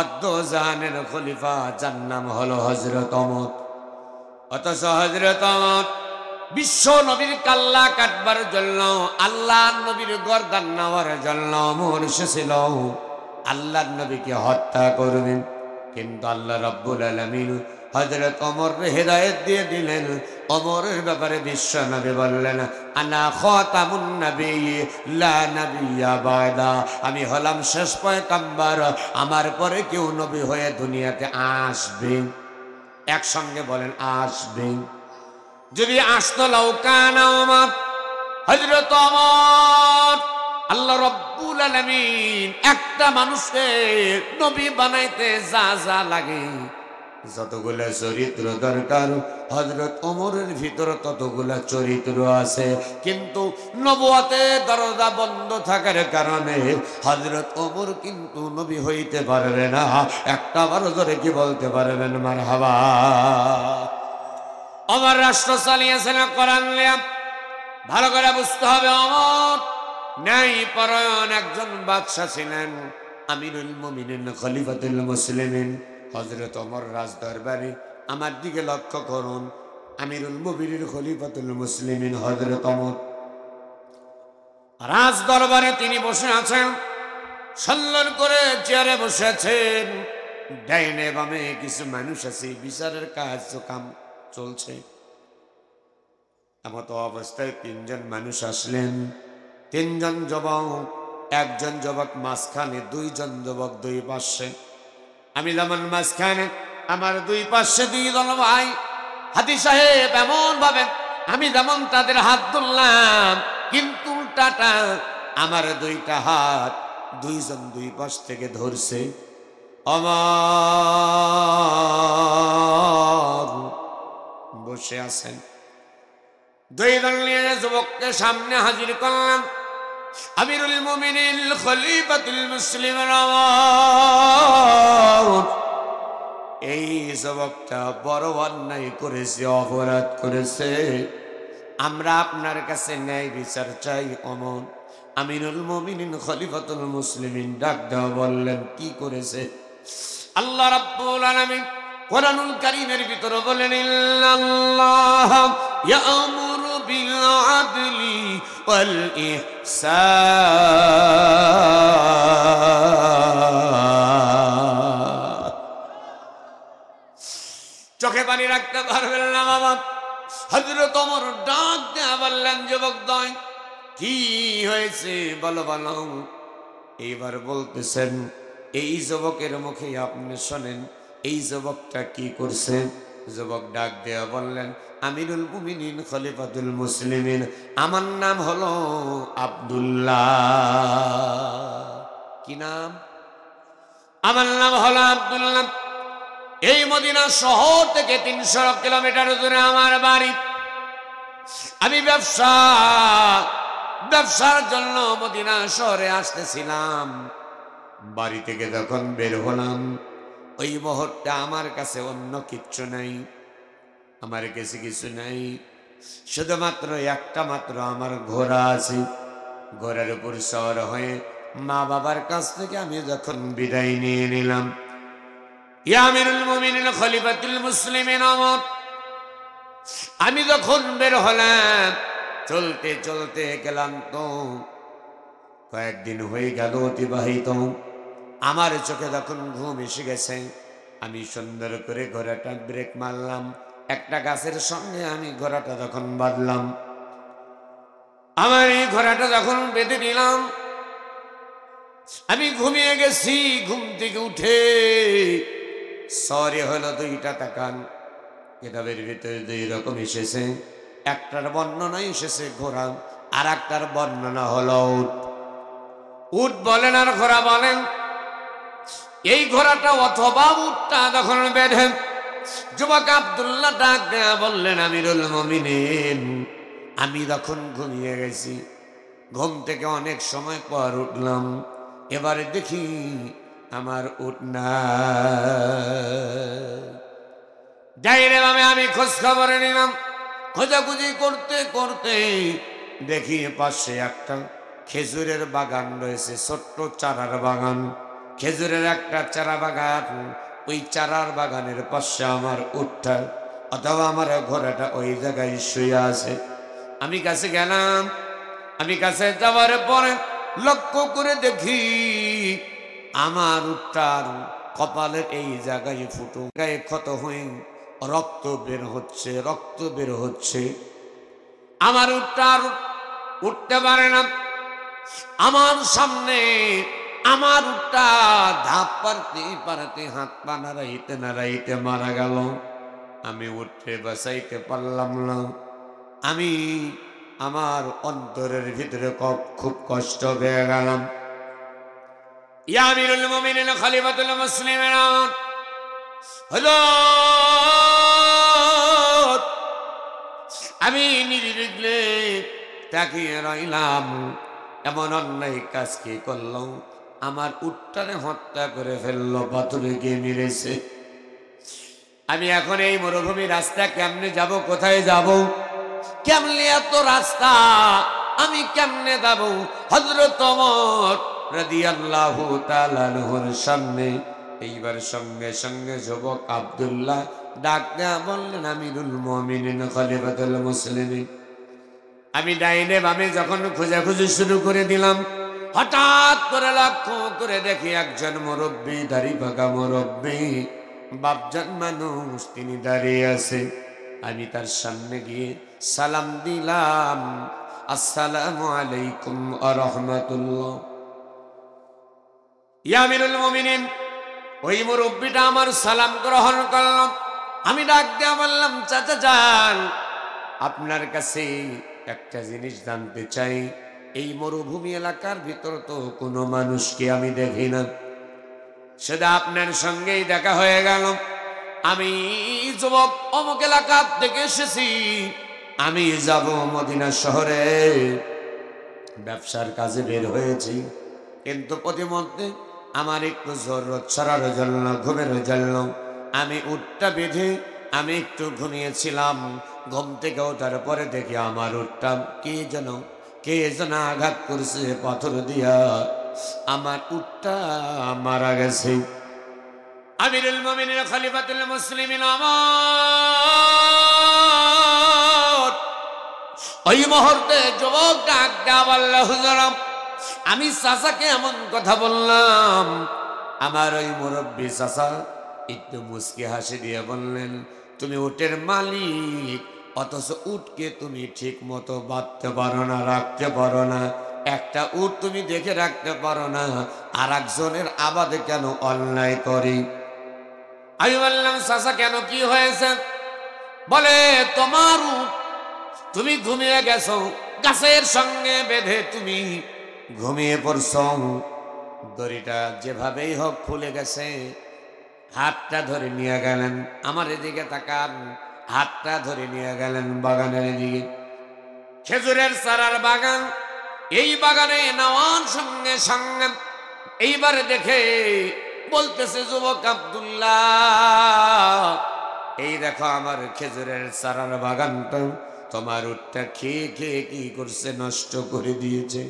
অদ্দোজাহানের খলিফা, যার নাম হলো হযরত ওমর। অথচ হযরত ওমর বিশ্ব নবীর কাল্লা কাটবার জন্য, আল্লাহ নবীর গর্দান নেওয়ার জন্য ওমর এসেছিল আল্লাহর নবীকে হত্যা করবেন। কিন্তু আল্লাহ রাব্বুল আলামিন হযরত ওমরকে হেদায়েত দিয়ে দিলেন। ওমরের ব্যাপারে বিশ্ব নবী বললেন, আনা খাতামুন নবিয়্যিন লা নাবিয়্যা বাদা, আমি হলাম শেষ পয়গম্বর, আমার পরে কেউ নবী হয়ে দুনিয়াতে আসবে। একসঙ্গে বলেন আসবে। যদি আসতো লাউকানা ওমর, হযরত ওমর, আল্লাহ রাব্বুল আলামিন একটা মানুষকে নবী বানাইতে যা যা লাগে, যতগুলা চরিত্র দরকার হযরত ওমরের ভিতর ততগুলা চরিত্র আছে। কিন্তু নবুয়তে দরজা বন্ধ থাকার কারণে হযরত ওমর কিন্তু নবী হইতে পারবে না। একটা বারো ধরে কি বলতে পারবেন মারহাবা? ওমর রাষ্ট্র চালিয়েছেন কোরআন নিয়ে, ভালো করে বুঝতে হবে। ওমর ন্যায় পরায়ণ একজন বাদশা ছিলেন, আমিরুল মুমিনিন খলিফাতুল মুসলিমিন হযরত ওমর রাজ দরবারে। আমার দিকে লক্ষ্য করুন, আমিরুল মুমিনিন খলিফাতুল মুসলিমিন হযরত ওমর রাজ দরবারে তিনি বসে আছেন, সম্মান করে চেয়ারে বসে আছেন। ডাইনে বামে কিছু মানুষ আছে, বিচারের কাজ কাম চলছে। এমত অবস্থায় তিনজন মানুষ আসলেন, তিনজন যুবক, একজন যুবক মাঝখানে, দুইজন যুবক দুই পাশে। আমি যেমন মাঝখানে, আমার দুই পাশে দুইজন ভাই। হাদি সাহেব এমন ভাবে আমি যেমন তাদের হাত ধরলাম, কিন্তু উল্টাটা আমার দুইটা হাত দুইজন দুই পাশ থেকে ধরছে। আমার বসে আছেন, দুই দল নিয়ে যুবককে সামনে হাজির করলাম। আমিরুল মুমিনিন খলিফাতুল মুসলিমিন ওমর, এই যুবকটা বড় অন্যায় করেছে, অপরাধ করেছে, আমরা আপনার কাছে ন্যায় বিচার চাই। ওমর, আমিরুল মুমিনিন খলিফাতুল মুসলিমিন ডাক দেওয়া বললেন, কি করেছে? আল্লাহ রাব্বুল আলামিন কোরআনুল কারীমের ভিতরে বলেন, ইন্নাল্লাহ ইয়া'মুরু বিল আদলি ওয়াল ইহসান। চোখে পানি রাখতে পারবেন না বাবা। হযরত ওমর ডাক দেয়া বললেন, যুবক দয় কি হয়েছে বলো বলো। এইবার বলতেছেন, এই যুবকের মুখে আপনি শোনেন এই যুবকটা কি করছে। যুবক ডাক দেয়া বললেন, আমিরুল মুমিনিন খলিফাতুল মুসলিমিন, আমার নাম হলো আব্দুল্লাহ। কি নাম? আমার নাম হলো আব্দুল্লাহ। এই মদিনা শহর থেকে 300 কিলোমিটার দূরে আমার বাড়ি। আমি ব্যবসার জন্য মদিনা শহরে আসতেছিলাম। বাড়ি থেকে যখন বের হলাম, ওই মুহূর্তে আমার কাছে অন্য কিচ্ছু নাই, আমার কাছে কিছু নাই, শুধুমাত্র একটা মাত্র আমার ঘোড়া আছে। ঘোড়ার উপর সওয়ার হয়ে মা বাবার কাছ থেকে আমি যখন বিদায় নিয়ে নিলাম, ইয়া আমিরুল মুমিনিন খলিফাতুল মুসলিমিন ওমর, আমি যখন বের হলাম, চলতে চলতে গেলাম, তো কয়েকদিন হয়ে গেল অতিবাহিত। আমার চোখে যখন ঘুম এসে গেছে, আমি সুন্দর করে ঘোড়াটা ব্রেক মারলাম। একটা গাছের সঙ্গে আমি ঘোড়াটা যখন বাঁধলাম, আমার এই ঘোড়াটা যখন বেঁধে দিলাম, আমি ঘুমিয়ে গেছি। ঘুম থেকে উঠে সরে হলো দুইটা তাকান, কিতাবের ভিতরে দুই রকম এসেছে। একটার বর্ণনা এসেছে ঘোড়া, আর একটার বর্ণনা হলো উট। উট বলেন আর ঘোড়া বলেন। এই ঘোড়াটা অথবা উটটা যখন বেঁধে যুবক আব্দুল্লাহ ডাক দেয়া বললেন, আমিরুল মুমিনিন, আমি তখন ঘুমিয়ে গেছি। ঘুম থেকে অনেক সময় পর উঠলাম, এবারে দেখি আমার উট না। ডাইরে ভাবে আমি খোঁজ খবরে নিলাম। খোঁজাখুঁজি করতে করতে দেখি পাশে একটা খেজুরের বাগান রয়েছে, ছোট্ট চারার বাগান, খেজুরের একটা চারা বাগান। ওই চারার বাগানের পাশে আমার উটটা অথবা আমার ঘোড়াটা ওই জায়গায় শুয়ে আছে। আমি কাছে গেলাম। আমি কাছে যাওয়ার পরে লক্ষ্য করে দেখি আমার উটটার কপালের এই জায়গায় ফুটো, গায়ে ক্ষত হয়ে রক্ত বের হচ্ছে, রক্ত বের হচ্ছে। আমার উটটার উঠতে পারে না। আমার সামনে আমার উটটা ধাপ পারতে পারতে হাত পা নাড়াইতে নাড়াইতে মারা গেল। আমি উঠতে বাঁচাইতে পারলাম না। আমি আমার অন্তরের ভিতরে খুব কষ্ট পেয়ে গেলাম। ইয়া আমিরুল মুমিনিন খলিফাতুল মুসলিমিন হযরত, আমি নির্বিঘ্নে তাকিয়ে রইলাম। এমন অন্যায় কাজ কি করলো? আমার উটটারে হত্যা করে ফেললো, পাথরে গিয়ে মেরেছে। আমি এখন এই মরুভূমি রাস্তা কেমনে যাব? কোথায় যাব? কেমনে এত রাস্তা আমি কেমনে যাব? হযরত ওমর রাদিয়াল্লাহু তাআলা আনহুর সামনে এইবার সঙ্গে সঙ্গে যুবক আব্দুল্লাহ ডাক দেয়া বললেন, আমিরুল মুমিনিন খলিফাতুল মুসলিমিন। আমি ডাইনে বামে যখন খোঁজাখুঁজি শুরু করে দিলাম, হঠাৎ করে লক্ষ্য করে দেখি একজন মুরব্বী, দাড়ি পাকা মুরব্বী, বাপজান মানুষ, তিনি দাঁড়িয়ে আছে। আমি তার সামনে গিয়ে সালাম দিলাম, আসসালামু আলাইকুম ওয়া রাহমাতুল্লাহ। ইয়া আমিরুল মুমিনিন, ওই মুরব্বীটা আমার সালাম গ্রহণ করল। আমি ডাক দিয়ে বললাম, চাচা যান, আপনার কাছে একটা জিনিস জানতে চাই। এই মরুভূমি এলাকার ভিতর তো কোনো মানুষকে আমি দেখি না, সেটা আপনার সঙ্গেই দেখা হয়ে গেল। আমি যুবক অমুক এলাকা থেকে এসেছি, আমি যাব মদিনা শহরে, ব্যবসার কাজে বের হয়েছি। কিন্তু প্রতিমধ্যে আমার একটু জরুরত ছাড়ার জন্য, ঘুমের জন্য আমি উটটা বেঁধে আমি একটু ঘুমিয়েছিলাম। ঘুম থেকে ওঠার পরে দেখি আমার উটটা কে যেন আঘাত করছে পাথর দিয়া, আমার উটটা মারা গেছে। আমিরুল মুমিনিন খলিফাতুল মুসলিমিন আমার ওই মুহূর্তে যুবক ডাক দেয়া বলল, হুজুর, আমি চাচাকে এমন কথা বললাম। আমার ওই মুরব্বী চাচা একটু মুচকি হাসি দিয়ে বললেন, তুমি উটের মালিক, অথচ উটকে তুমি ঠিক মতো বাঁধতে পারো না, রাখতে পারো না। একটা উট তুমি দেখে রাখতে পারো না, আর একজনের আবাদে কেন অন্যায় করি? আমি বললাম, চাচা কেন, কি হয়েছে? বলে, তোমার উট, তুমি ঘুমিয়ে গেছো, গাছের সঙ্গে বেঁধে তুমি ঘুমিয়ে পড়ছ। দড়িটা যেভাবেই হোক খুলে গেছে, হাতটা ধরে নিয়ে গেলেন, আমার এদিকে তাকান, হাতটা ধরে নিয়ে গেলেন বাগানের দিকে, খেজুরের চারার বাগান। এই বাগানে নেওয়ার সঙ্গে সঙ্গে এইবার দেখে বলতেছে, যুবক আব্দুল্লাহ, এই দেখো আমার খেজুরের চারার বাগানটা তোমার উটটা খেয়ে খেয়ে কি করছে, নষ্ট করে দিয়েছে।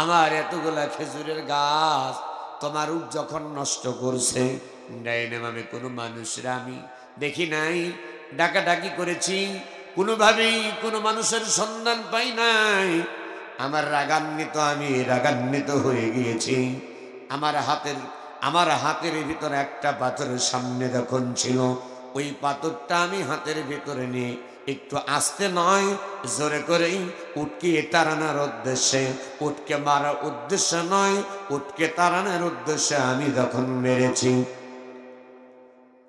আমার এতগুলা খেজুরের গাছ তোমার উট যখন নষ্ট করছে, ডাইনে আমি কোনো মানুষরা আমি দেখি নাই, ডাকাডাকি করেছি, কোনোভাবেই কোনো মানুষের সন্ধান পাই নাই। আমার আমি রাগান্বিত হয়ে গিয়েছি। আমার হাতের ভিতরে একটা পাথরের সামনে যখন ছিল, ওই পাথরটা আমি হাতের ভিতরে নিয়ে একটু আস্তে নয়, জোরে করেই উটকে তাড়ানোর উদ্দেশ্যে, উটকে মারার উদ্দেশ্য নয়, উটকে তাড়ানোর উদ্দেশ্যে আমি যখন মেরেছি,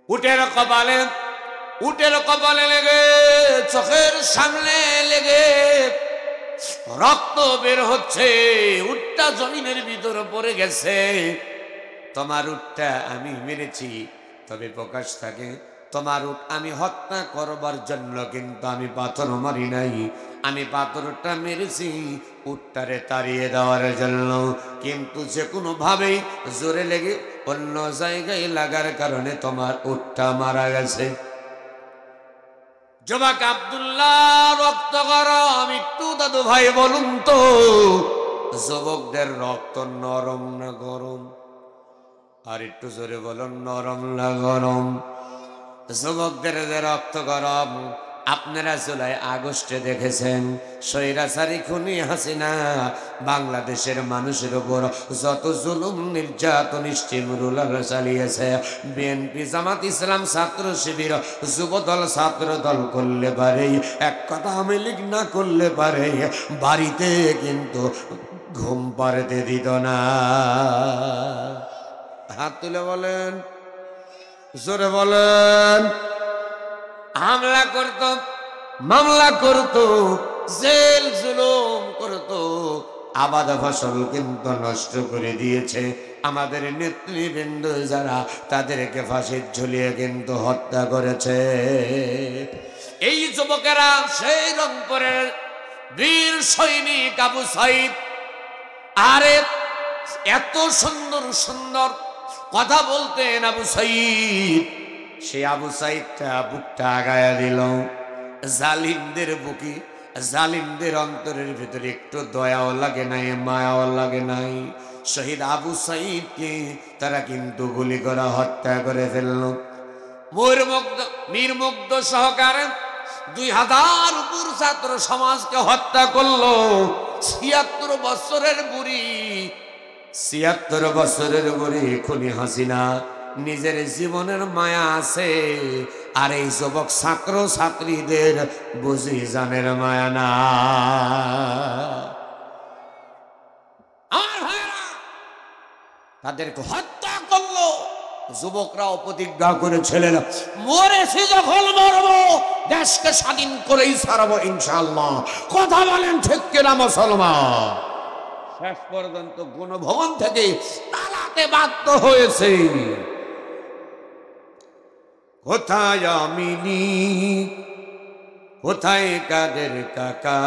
উটের কপালে লেগে, চোখের সামনে লেগে রক্ত বের হচ্ছে, উটটা জমিনের ভিতরে পড়ে গেছে। তোমার উটটা আমি মেরেছি, তবে প্রকাশ থাকে তোমার উট আমি হত্যা করবার জন্য, কিন্তু আমি পাথর মারি নাই, আমি পাথরটা মেরেছি উটটারে তাড়িয়ে দেওয়ার জন্য। কিন্তু যে কোনো ভাবেই জোরে লেগে অন্য জায়গায় লাগার কারণে তোমার উটটা মারা গেছে। যুবক আব্দুল্লাহ রক্ত গরম, একটু দাদু ভাই বলুন তো যুবকদের রক্ত নরম না গরম? আর একটু জোরে বলুন, নরম না গরম? যুবকদের রক্ত গরম। আপনারা জুলাই আগস্টে দেখেছেন স্বৈরাচারী খুনি হাসিনা বাংলাদেশের মানুষের উপর যত জুলুম নির্যাতন স্টিমরোলার চালিয়েছে। বিএনপি, জামাত ইসলাম, ছাত্র শিবির, যুবদল, ছাত্র দল করলে পারে, এক কথা আওয়ামী লীগ না করলে পারে, বাড়িতে কিন্তু ঘুম পাড়তে দিত না। হাত তুলে বলেন, জোরে বলেন। হামলা করত, মামলা করত, জেল জুলুম করত, আবাদ ফসল কিন্তু নষ্ট করে দিয়েছে। আমাদের নেতৃবৃন্দ যারা, তাদেরকে ফাঁসির ঝুলিয়ে কিন্তু হত্যা করেছে। এই যুবকেরা সেই রংপুরের বীর সৈনিক আবু সাইদ। আরে এত সুন্দর সুন্দর কথা বলতেন আবু সাইদ। সে আবু সাইদটা বুকটা আগায়া দিল। জালিমদের বুকে, জালিমদের অন্তরের ভিতরে একটু দয়াও লাগে নাই, মায়াও লাগে নাই। শহীদ আবু সাইদকে তারা কিন্তু গুলি করা হত্যা করে ফেলল। মীর মুগ্ধ সহকারে 2000 উপর ছাত্র সমাজকে হত্যা করলো। 76 বছরের বুড়ি, 76 বছরের বুড়ি খুনি হাসিনা। নিজের জীবনের মায়া আছে, আর এই যুবক ছাত্র ছাত্রীদের বুঝি জানের মায়া না। আমার ভাইরা তাদেরকে হত্যা করলো। যুবকরাও প্রতিজ্ঞা করেছিলেন, মরেছি যখন মরবো, দেশকে স্বাধীন করেই ছাড়বো ইনশাআল্লাহ। কথা বলেন ঠিক কিনা মুসলমান? শেষ পর্যন্ত গণভবন থেকে পালাতে বাধ্য হয়েছে। কোথায় আমিনি, কোথায় কাদের কাকা,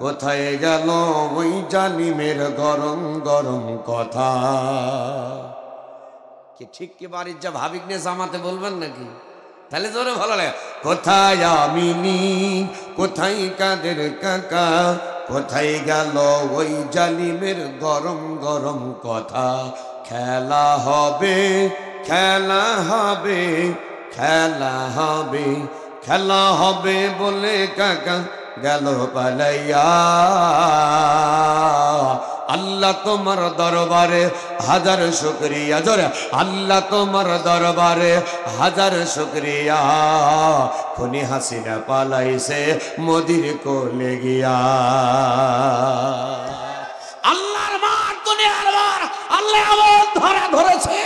কোথায় গেল ওই জালিমের গরম গরম কথা? কি ঠিক কি বাড়ির যা ভাবিকনে জামাতে বলবেন নাকি? তাহলে জোরে ভালো লাগে। কোথায় আমিনি, কোথায় কাদের কাকা, কোথায় গেল ওই জালিমের গরম গরম কথা? খেলা হবে, খেলা হবে, খেলা হবে, খেলা হবে বলে কাকা গেল পালাইয়া। আল্লাহ তোমার দরবারে হাজার শুকরিয়া, জোরে আল্লাহ তোমার দরবারে হাজার শুকরিয়া। খুনি হাসিনা পালাইছে মোদির কোলে গিয়া। আল্লাহর মার, দুনিয়ার মার, আল্লাহ আমল ধরা ধরেছে।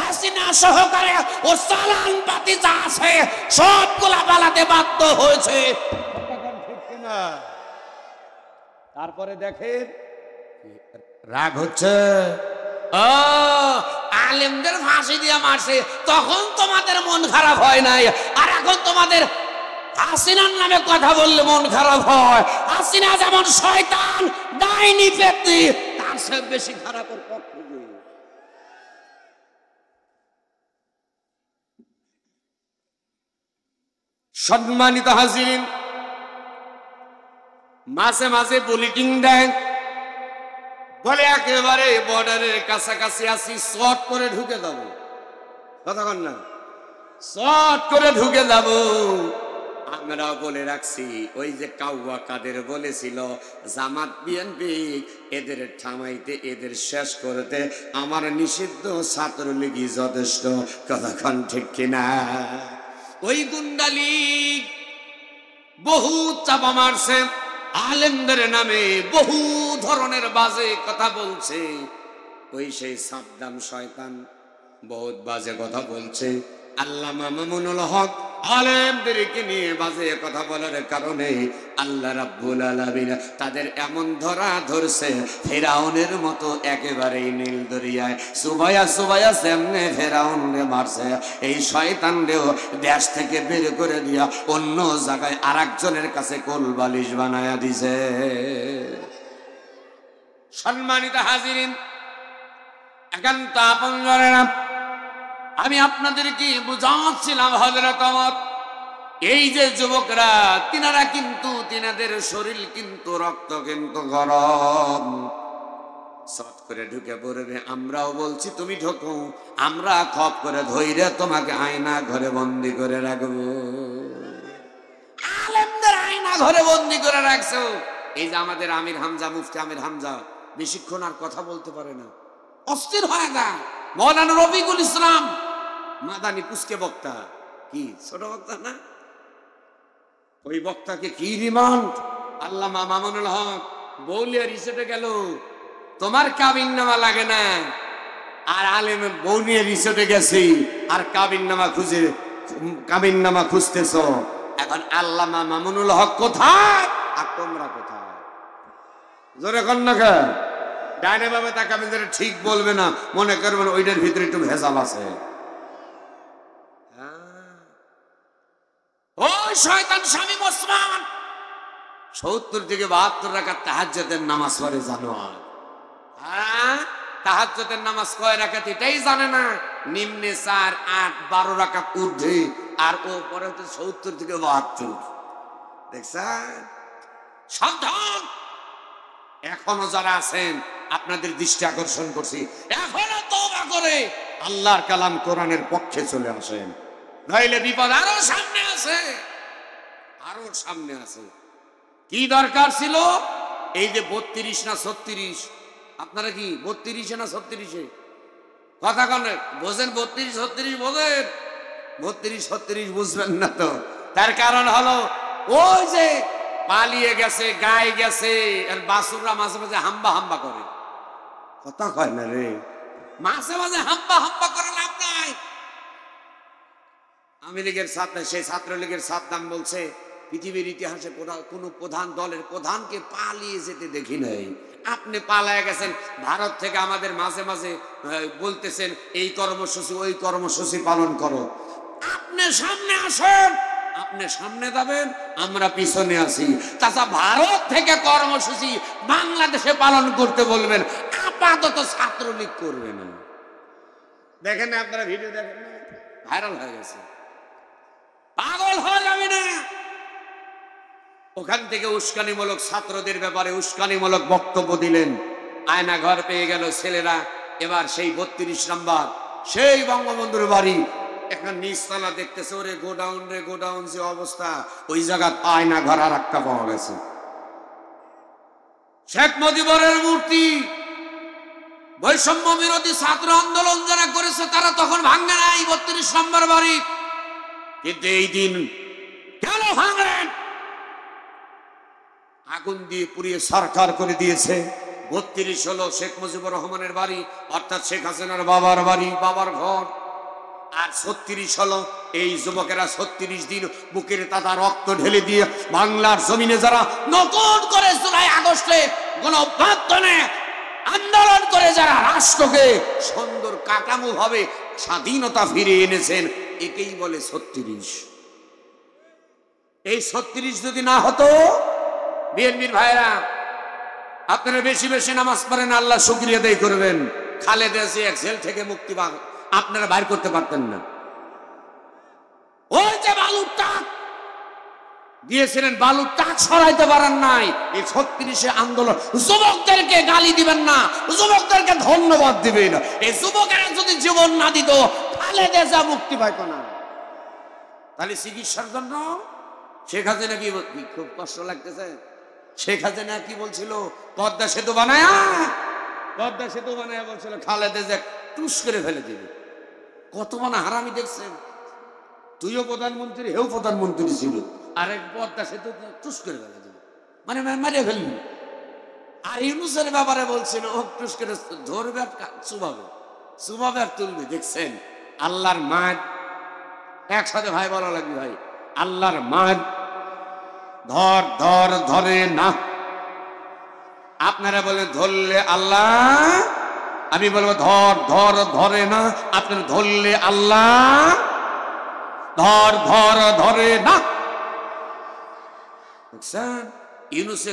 হাসিনা সহকারে ও চালান পাতি যা আছে সবগুলা পালাতে বাধ্য হয়েছে। তারপরে দেখেন রাগ হচ্ছে, আলেমদের ফাঁসি দিয়ে মারছে, তখন তোমাদের মন খারাপ হয় নাই। আর এখন তোমাদের হাসিনার নামে কথা বললে মন খারাপ হয়। হাসিনা যেমন শয়তান, ডাইনি ব্যক্তি, তার সব বেশি খারাপ ওর পক্ষ। সম্মানিত হাজিরিন, মাঝে মাঝে বুলেটিন দেন, বলে একেবারে বর্ডারের কাছাকাছি আছি, শর্ট করে ঢুকে যাব। কতক্ষণ না শর্ট করে ঢুকে যাব। আমরা বলে রাখছি, ওই যে কাউয়া কাদের বলেছিল জামাত বিএনপি এদের থামাইতে, এদের শেষ করতে আমার নিষিদ্ধ ছাত্রলীগই যথেষ্ট। কতক্ষণ ঠিক কিনা? ওই গুন্ডা লীগ বহু চাপা মারছে, আলেমদের নামে বহু ধরনের বাজে কথা বলছে। ওই সেই সাদ্দাম শয়তান বহুত বাজে কথা বলছে। আল্লামা মামুনুল হক আলেমদেরকে নিয়ে বাজে কথা বলার কারণে আল্লাহ রাব্বুল আলামিন তাদের এমন ধরা ধরছে, ফেরাউনের মতো একেবারেই নীল দরিয়ায় সুবাইয়া সুবাইয়া সামনে ফেরাউনরে মারছে। এই শয়তানরেও দেশ থেকে বের করে দিয়া অন্য জায়গায় আরেকজনের কাছে কোলবালিশ বানায়া দিছে। সম্মানিত হাজিরিন, একান্ত আপনজনেরা, আমি আপনাদেরকে বুঝাচ্ছিলাম হযরত ওমর, এই যে যুবকরা তিনারা কিন্তু তিনাদের শরীর কিন্তু রক্ত কিন্তু গরম, সট করে ঢুকে পড়বে। আমরাও বলছি তুমি ঢোকো, আমরা খপ করে ধইরে তোমাকে আয়না ঘরে বন্দি করে রাখবো। আলেমদের আয়না ঘরে বন্দি করে রাখছো। এই যে আমাদের আমির হামজা, মুফতি আমির হামজা বেশিক্ষণ আর কথা বলতে পারে না, অস্থির হয়ে যায়। মৌলানা রফিকুল ইসলাম মাদানী পুস্কে বক্তা, কি ছোট বক্তা না, ওই বক্তাকে কি রিমান্ড। আল্লামা মামুনুল হক বৌলিয়া রিসোর্টে গেল, তোমার কাবিননামা লাগে না, আর আলেম বৌলিয়া রিসোর্টে গেছি আর কাবিননামা খুঁজতেছ। এখন আল্লামা মামুনুল হক কোথায় আর তোমরা কোথায়? জোরে কন্যা খা ডাইনে বাবা তাকাবেন, ঠিক বলবে না, মনে করবেন ওইটার ভিতরে একটু ভেজাল আছে। ওই শয়তান শামীম ওসমান 70 থেকে 72 রাকাত তাহাজ্জুদের নামাজ পড়ে জানোয়ার। তাহাজ্জুদের নামাজ কয় রাকাত এটাই জানে না, নিম্নে 4, 8, 12 রাকাত ঊর্ধ্বে, আর ওপরে তো 70 থেকে 72। দেখছেন? সাবধান, এখনো যারা আছেন আপনাদের দৃষ্টি আকর্ষণ করছি, এখনো তওবা করে আল্লাহর কালাম কোরআনের পক্ষে চলে আসেন, নইলে বিপদ আরো সামনে আছে, আরো সামনে আছে। কি দরকার ছিল এই যে 32 না 36, আপনারা কি 32 না 36-এ কথা কন বোঝেন? 32 36 বোঝেন? 32 36 বুঝবেন না তো, তার কারণ হলো ওই যে পালিয়ে গেছে, গায়ে গেছে, আর বাসুররা মাঝে মাঝে হাম্বা হাম্বা করে, কথা কয় না রে, মাঝে মাঝে হাম্বা হাম্বা করে লাভ নাই। আওয়ামী লীগের সেই ছাত্রলীগের সাদ্দাম বলছে পৃথিবীর ইতিহাসে কোন প্রধান দলের প্রধানকে পালিয়ে যেতে দেখি নাই। আপনি পালায় গেছেন ভারত থেকে, আমাদের মাঝে মাঝে বলতেছেন এই কর্মসূচি ওই কর্মসূচি পালন করো। আপনি সামনে আসেন, আপনি সামনে যাবেন, আমরা পিছনে আছি। তাছাড়া ভারত থেকে কর্মসূচি বাংলাদেশে পালন করতে বলবেন, আপাতত ছাত্রলীগ করবে না। দেখেন না আপনারা ভিডিও দেখেন না, ভাইরাল হয়ে গেছে। পাগল হয়ে যাবে না। ওখান থেকে উস্কানিমূলক ছাত্রদের ব্যাপারে উস্কানিমূলক বক্তব্য দিলেন, আয়না ঘর পেয়ে গেল ছেলেরা। এবার সেই 32 নম্বর সেই বঙ্গবন্ধুর বাড়ি এখন নিচতলা দেখতেছে, ওরে গোডাউন রে গোডাউন, যে অবস্থা, ওই জায়গা আয়না ঘর আর একটা পাওয়া গেছে। শেখ মুজিবুরের মূর্তি, বৈষম্য বিরোধী ছাত্র আন্দোলন যারা করেছে তারা তখন ভাঙে নাই 32 নম্বর বাড়ি, কিন্তু এই দিন কেন ভাঙলেন? আগুন দিয়ে পুড়িয়ে সরকার করে দিয়েছে। 32 হলো শেখ মুজিবুর রহমানের বাড়ি, অর্থাৎ শেখ হাসিনার বাবার বাড়ি, বাবার ঘর। আর 36 হলো এই যুবকেরা 36 দিন বুকের তাজা রক্ত ঢেলে দিয়ে বাংলার জমিনে যারা নতুন করে জুলাই আগস্টে গণঅভ্যুত্থানে আন্দোলন করে যারা রাষ্ট্রকে সুন্দর কাঠামো ভাবে স্বাধীনতা ফিরিয়ে এনেছেন, একেই বলে 36। এই 36 যদি না হতো, বিএনপির ভাইরা আপনারা বেশি বেশি নামাজ পড়েন, আল্লাহ শুকরিয়া আদায় করবেন, খালেদা জিয়া জেল থেকে মুক্তি পান, আপনারা বাইর করতে পারতেন না। ওই যে বালুর টাক দিয়েছিলেন, বালুর টাক সরাইতে পারেন নাই। এই 36 আন্দোলন, যুবকদেরকে গালি দিবেন না, যুবকদেরকে ধন্যবাদ দিবেন। এই যুবকেরা যদি জীবন না দিত, খালেদা জিয়া মুক্তি পাইত না। তাহলে চিকিৎসার জন্য শেখ হাসিনা কি, খুব কষ্ট লাগতেছে, শেখ হাসিনা কি বলছিল? পদ্মা সেতু বানায় বলছিল খালেদা জিয়া টুস করে ফেলে দিবে। কত মানে হারামি দেখছেন, তুইও প্রধানমন্ত্রী, হেও প্রধানমন্ত্রী ছিল, আরেক পদ্মা সেতু টুস করে ফেলে দেবে, মানে মারিয়ে ফেলবি। আর ইউনুসের ব্যাপারে বলছেন ও টুস করে ধরবে আর চুবাবে, চুবাবে আর তুলবে। দেখছেন আল্লাহর মার, একসাথে ভাই বলা লাগবে ভাই, আল্লাহর মার। ধর ধর ধরে না, আপনারা বলে ধরলে আল্লাহ, আমি বলবো ধর ধর ধরে না, আপনারা ধরলে আল্লাহ, ধর ধর ধরে না। বুঝছেন ইউনুসে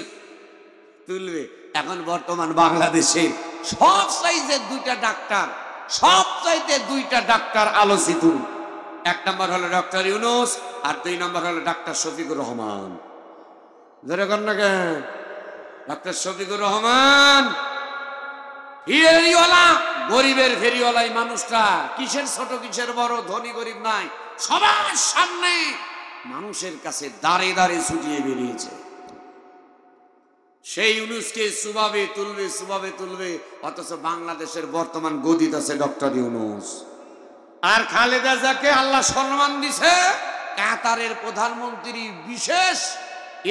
তুলবে। এখন বর্তমান বাংলাদেশে সব চাইতে দুইটা ডাক্তার, সব চাইতে দুইটা ডাক্তার আলোচিত। এক নম্বর হলো ডক্টর ইউনুস, আর 2 নম্বর হলো ডাক্তার শফিকুর রহমান। যেরকম না কেন ডাক্তার শফিকুর রহমান ফেরিওয়ালা, গরিবের ফেরিওয়ালা। এই মানুষটা কিসের ছোট কিসের বড়, ধনী গরিব নাই, সবার সামনে মানুষের কাছে দাঁড়ে দাঁড়ে ছুটিয়ে বেরিয়েছে। সেই ইউনুসকে সুভাবে তুলবে, সুভাবে তুলবে, অথচ বাংলাদেশের বর্তমান গদিতে আছে ডক্টর ইউনুস। আর খালেদা জিয়াকে আল্লাহ সম্মান দিছে, কাতারের প্রধানমন্ত্রী বিশেষ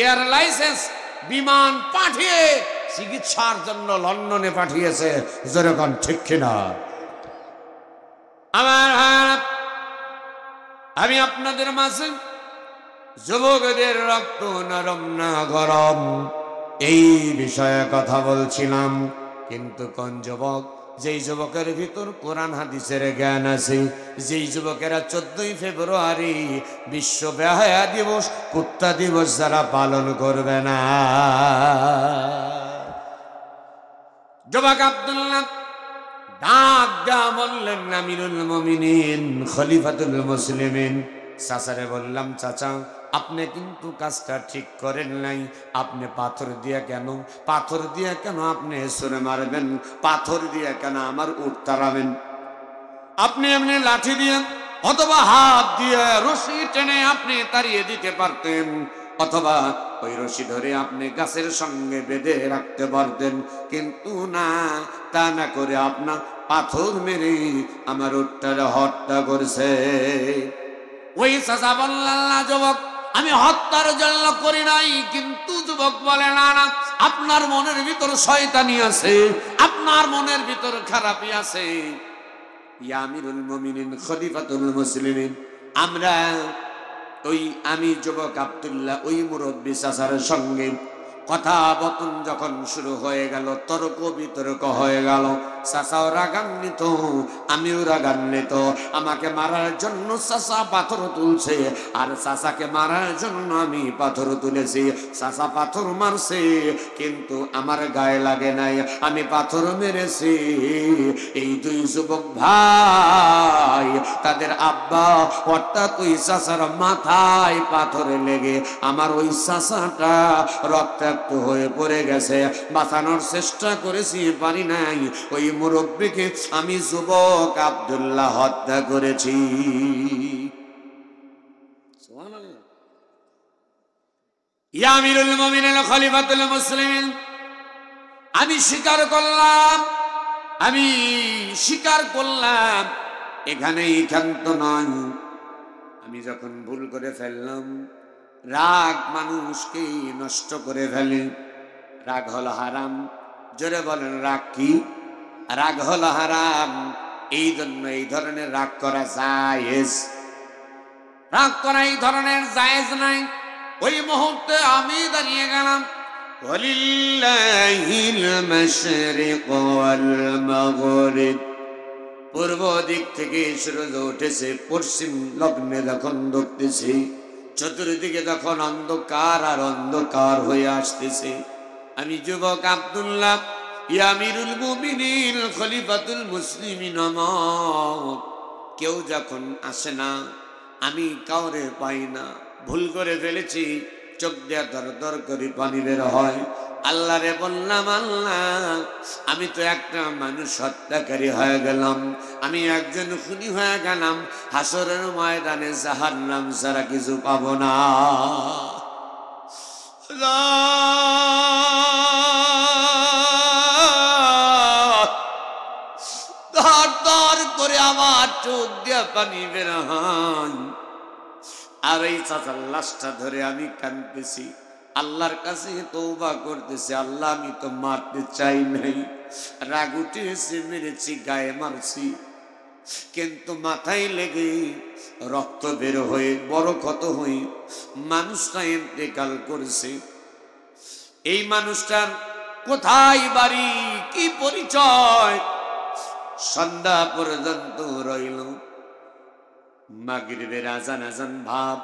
এয়ার লাইসেন্স বিমান পাঠিয়ে চিকিৎসার জন্য লন্ডনে পাঠিয়েছে। যেরকম ঠিক কিনা? আমার আমি আপনাদের মাঝে যুবকদের রক্ত নরম না গরম এই বিষয়ে কথা বলছিলাম। কিন্তু কোন যুবক, যেই যুবকের ভিতর কোরআন হাদিসের জ্ঞান আছে, যেই যুবকেরা 14ই ফেব্রুয়ারি বিশ্ব বেহায়া দিবস, কুত্তা দিবস যারা পালন করবে না। যুবক আব্দুল্লাহ ডাক দেয়া বললেন, আমিরুল মুমিনিন খলিফাতুল মুসলিমিন, চাচারে বললাম, চাচা আপনি কিন্তু কাজটা ঠিক করেন নাই। আপনি পাথর দিয়ে কেন, পাথর দিয়ে কেন আপনি ছুঁড়ে মারবেন, পাথর দিয়ে কেন আমার উট তাড়াবেন? আপনি এমনি লাঠি দিয়ে অথবা হাত দিয়ে রশি টেনে আপনি তাড়িয়ে দিতে পারতেন, অথবা ওই রশি ধরে আপনি গাছের সঙ্গে বেঁধে রাখতে পারতেন। কিন্তু না, তা না করে আপনার পাথর মেরে আমার উটটারে হত্যা করছে। ওই চাচা বললেন, না যুবক, আমি হত্যার জন্য করি নাই। কিন্তু যুবক বলে, না না, আপনার মনের ভিতর শয়তানি আছে, আপনার মনের ভিতর খারাপই আছে। ইয়া আমিরুল মুমিনিন খলিফাতুল মুসলিমিন, আমি যুবক আব্দুল্লাহ ওই মুরব্বী চাচার সঙ্গে কথা বতন যখন শুরু হয়ে গেল, তর্ক বিতর্ক হয়ে গেল। চাচাও রাগান্বিত, আমিও রাগান্বিত। আমাকে মারার জন্য চাচা পাথর তুলছে, আর চাচাকে মারার জন্য আমি পাথর তুলেছি। চাচা পাথর মারছে, কিন্তু আমার গায়ে লাগে নাই, আমি পাথর মেরেছি। এই 2 যুবক ভাই, তাদের আব্বা অর্থাৎ ওই চাচার মাথায় পাথরে লেগে আমার ওই চাচাটা রক্তাক্ত হয়ে পড়ে গেছে। বাঁচানোর চেষ্টা করেছি, পারি নাই। ওই মুরব্বীকে আমি যুবক আব্দুল্লাহ হত্যা করেছি। ইয়া আমিরুল মুমিনিন খলিফাতুল মুসলিমিন, আমি স্বীকার করলাম, এখানেই ক্ষান্ত নয়। আমি যখন ভুল করে ফেললাম, রাগ মানুষকে নষ্ট করে ফেলে। রাগ হলো হারাম। জোরে বলেন, রাগ কি? রাগ হলো হারাম। এই জন্য এই ধরনের রাগ করা জায়েজ, রাগ করা এই ধরনের জায়েজ নাই। ওই মুহূর্তে আমি দাঁড়িয়ে গেলাম, ওয়ালিল্লাহিল মাশরিক ওয়াল মাগরিব। পূর্ব দিক থেকে সূর্য উঠেছে, পশ্চিম লগ্নে যখন ঢুকতেছে, চতুর্দিকে যখন অন্ধকার আর অন্ধকার হয়ে আসতেছে, আমি যুবক আব্দুল্লাহ ইয়া আমিরুল মুমিনিন খলিফাতুল মুসলিমিন, কেউ যখন আসে না, আমি কাউরে পাই না, ভুল করে ফেলেছি, চোখ দিয়ে দর দর করে পানি বের হয়। আল্লাহ রে বললাম, আল্লাহ আমি তো একটা মানুষ হত্যাকারী হয়ে গেলাম, আমি একজন খুনি হয়ে গেলাম। হাসরের ময়দানে জাহান্নাম ছাড়া কিছু পাবো না। ধর ধর করে আমার চোখ দিয়ে পানি বের হয়। আর এই চাচার লাশটা ধরে আমি কাঁদতেছি, আল্লাহর কাছে তওবা করতেছি, আল্লাহ আমি তো মারতে চাই নাই, রাগ উঠেছে, মেরেছি, গায়ে মারছি, কিন্তু মাথায় লেগে রক্ত বের হয়ে বড় ক্ষত হয়ে মানুষটা ইন্তেকাল করেছে। এই মানুষটার কোথায় বাড়ি, কি পরিচয়, সন্ধ্যা পর্যন্ত রইল। মাগরিবের আজান আজান ভাব,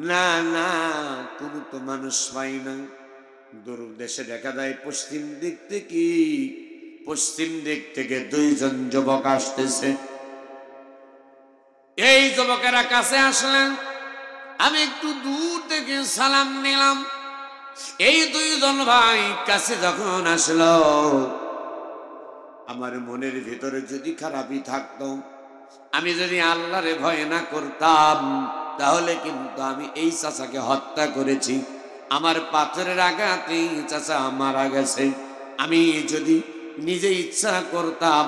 না না কোনো তো মানুষ পাই না। দূর দেশে দেখা যায় পশ্চিম দিক থেকে দুইজন যুবক আসতেছে। এই যুবকেরা কাছে আসলেন, আমি একটু দূর থেকে সালাম নিলাম। এই দুইজন ভাই কাছে যখন আসলো, আমার মনের ভিতরে যদি খারাপই থাকতো, আমি যদি আল্লাহরে ভয় না করতাম, তাহলে কিন্তু আমি এই চাচাকে হত্যা করেছি। আমার পাথরের আঘাতে চাচা মারা গেছে। আমি যদি নিজে ইচ্ছা করতাম,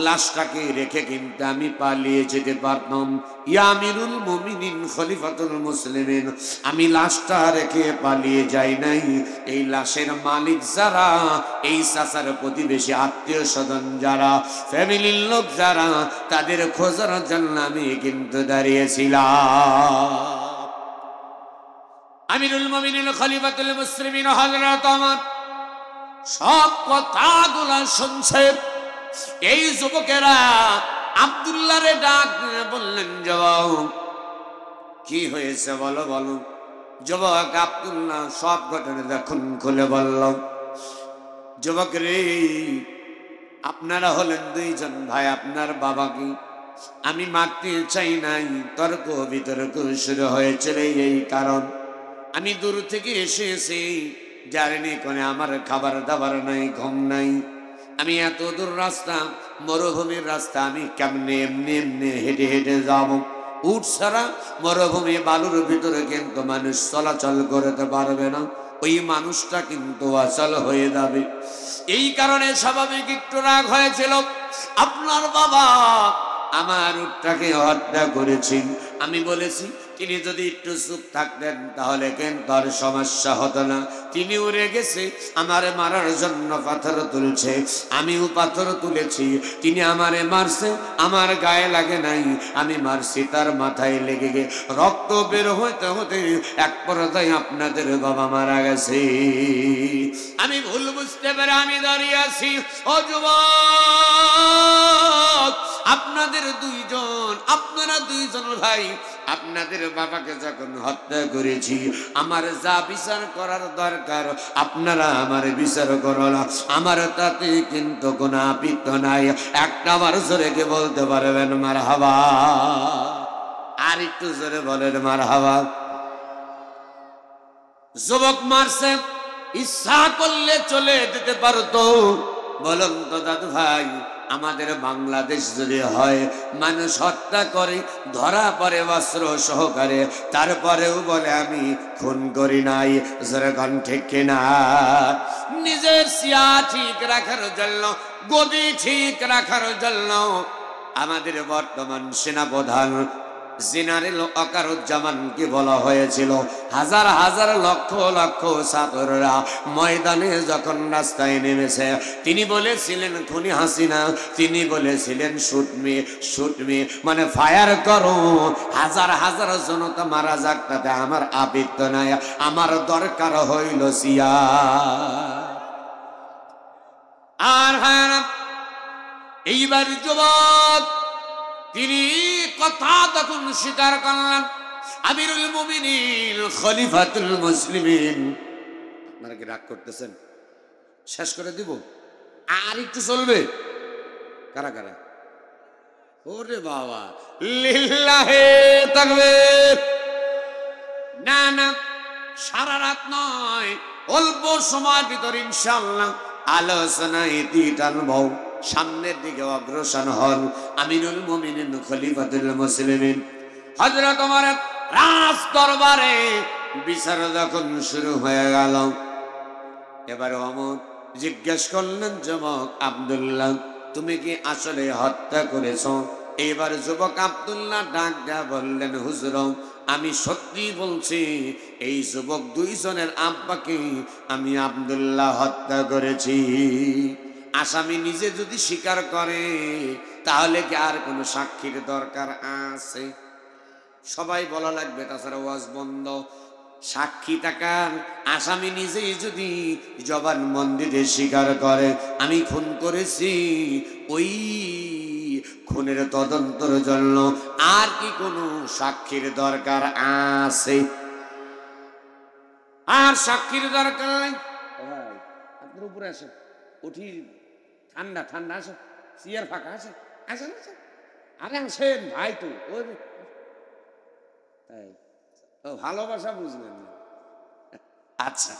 লাশটাকে রেখে কিন্তু আমি পালিয়ে যেতে পারতাম। ইয়া আমিরুল মুমিনিন খলিফাতুল মুসলিমিন, আমি লাশটা রেখে পালিয়ে যাই নাই। এই লাশের মালিক যারা, এই চাচার প্রতিবেশী আত্মীয় স্বজন যারা, ফ্যামিলির লোক যারা, তাদের খোঁজার জন্য আমি কিন্তু দাঁড়িয়েছিলাম। আমিরুল মুমিনিন খলিফাতুল মুসলিমিন হযরত ওমর সব কথাগুলা শুনছে। এই যুবকেরা আব্দুল্লাহরে ডাক বললেন, যুবক কি হয়েছে বলো বলো। যুবক আব্দুল্লাহ সব ঘটনা যখন খুলে বলল, যুবক রে, আপনারা হলেন দুইজন ভাই, আপনার বাবাকে আমি মারতে চাই নাই। তর্ক বিতর্ক শুরু হয়েছিল এই কারণ, আমি দূর থেকে এসেছি, জানি কোনে আমার খাবার দাবার নাই, ঘুম নাই। আমি এত দূর রাস্তা, মরুভূমির রাস্তা, আমি কেমনে এমনি হেঁটে হেঁটে যাব? উট ছাড়া মরুভূমি বালুর ভিতরে কিন্তু মানুষ চলাচল করতে পারবে না, ওই মানুষটা কিন্তু অচল হয়ে যাবে। এই কারণে স্বাভাবিক একটু রাগ হয়েছিল। আপনার বাবা আমার উটটাকে হত্যা করেছেন। আমি বলেছি তিনি যদি একটু চুপ থাকতেন তাহলে কিন্তু আর সমস্যা হতো না। তিনি উড়ে গেছে, আমারে মারার জন্য পাথর তুলছে, আমিও পাথর তুলেছি। তিনি আমারে মারছে, আমার গায়ে লাগে নাই, আমি মারছি তার মাথায় লেগে গিয়ে রক্ত বের হতে হতে এক পর্যায়ে আপনাদের বাবা মারা গেছে। আমি ভুল বুঝতে পেরে আমি দাঁড়িয়ে আছি। ও যুবক, আপনারা দুইজন ভাই, আপনাদের বাবাকে যখন হত্যা করেছি, আমার যা বিচার করার দরকার আপনারা আমার বিচার করো না, আমার তাতে কিন্তু কোনো আপত্তি নাই। একটা বার জোরে কে বলতে পারবেন মারহাবা? আর একটু জোরে বলেন মারহাবা। যুবক মারছে, ইচ্ছা করলে চলে যেতে পারতো। বলুন তো দাদু ভাই, আমাদের বাংলাদেশ যদি হয়, মানুষ হত্যা করে ধরা পড়ে অস্ত্র সহকারে, তারপরেও বলে আমি খুন করি নাই, যেরকম ঠিক কিনা? নিজের সিয়া ঠিক রাখার জন্য, গদি ঠিক রাখার জন্য আমাদের বর্তমান সেনাপ্রধান জেনারেল ওয়াকারুজ্জামানকে বলা হয়েছিল, হাজার হাজার লক্ষ লক্ষ ছাত্ররা ময়দানে যখন রাস্তায় নেমেছে, তিনি বলেছিলেন খুনি হাসিনা, তিনি বলেছিলেন শুট মি মানে ফায়ার করো, হাজার হাজার জনতা মারা যাক, তাতে আমার আপত্তি নাই, আমার দরকার হইল সিয়া। আর হ্যাঁ, এইবার যুবক তিনি কথা তখন স্বীকার করলেন। আমিরুল মুমিনিন খলিফাতুল মুসলিমিন, আপনারা কি রাগ করতেছেন? শেষ করে দিব, আর একটু চলবে? কারা কারা? ওরে বাবা, লিল্লাহে তাকবীর! না না, সারা রাত নয়, অল্প সময়ের ভিতর ইনশাআল্লাহ আলোচনা ইতি টানবো। সামনের দিকে অগ্রসর হন আমিরুল মুমিনিন খলিফাতুল মুসলিমিন হযরত ওমর রাজ দরবারে। বিচার যখন শুরু হয়ে গেল, এবার ওমর জিজ্ঞেস করলেন, যুবক আব্দুল্লাহ, তুমি কি আসলে হত্যা করেছো? এইবার যুবক আব্দুল্লাহ ডাক দেয়া বললেন, হুজুর আমি সত্যি বলছি, এই যুবক দুইজনের আব্বাকে আমি আব্দুল্লাহ হত্যা করেছি। আসামি নিজে যদি স্বীকার করে তাহলে কি আর কোনো সাক্ষীর দরকার আছে? সবাই বলা লাগবে, তাছাড়া ওয়াজ বন্ধ। সাক্ষী থাকার, আসামি নিজেই যদি জবানবন্দিতে স্বীকার করে আমি খুন করেছি, ওই খুনের তদন্তের জন্য আর কি কোনো সাক্ষীর দরকার আছে? আর সাক্ষীর দরকার নাই। আপনার উপরে আসে, উঠি, ঠান্ডা ঠান্ডা আসে, চেয়ার ফাঁকা আছে, আসেন আসেন, আরে আসেন ভাই। তো ওই তাই ভালোবাসা বুঝলেন না? আচ্ছা,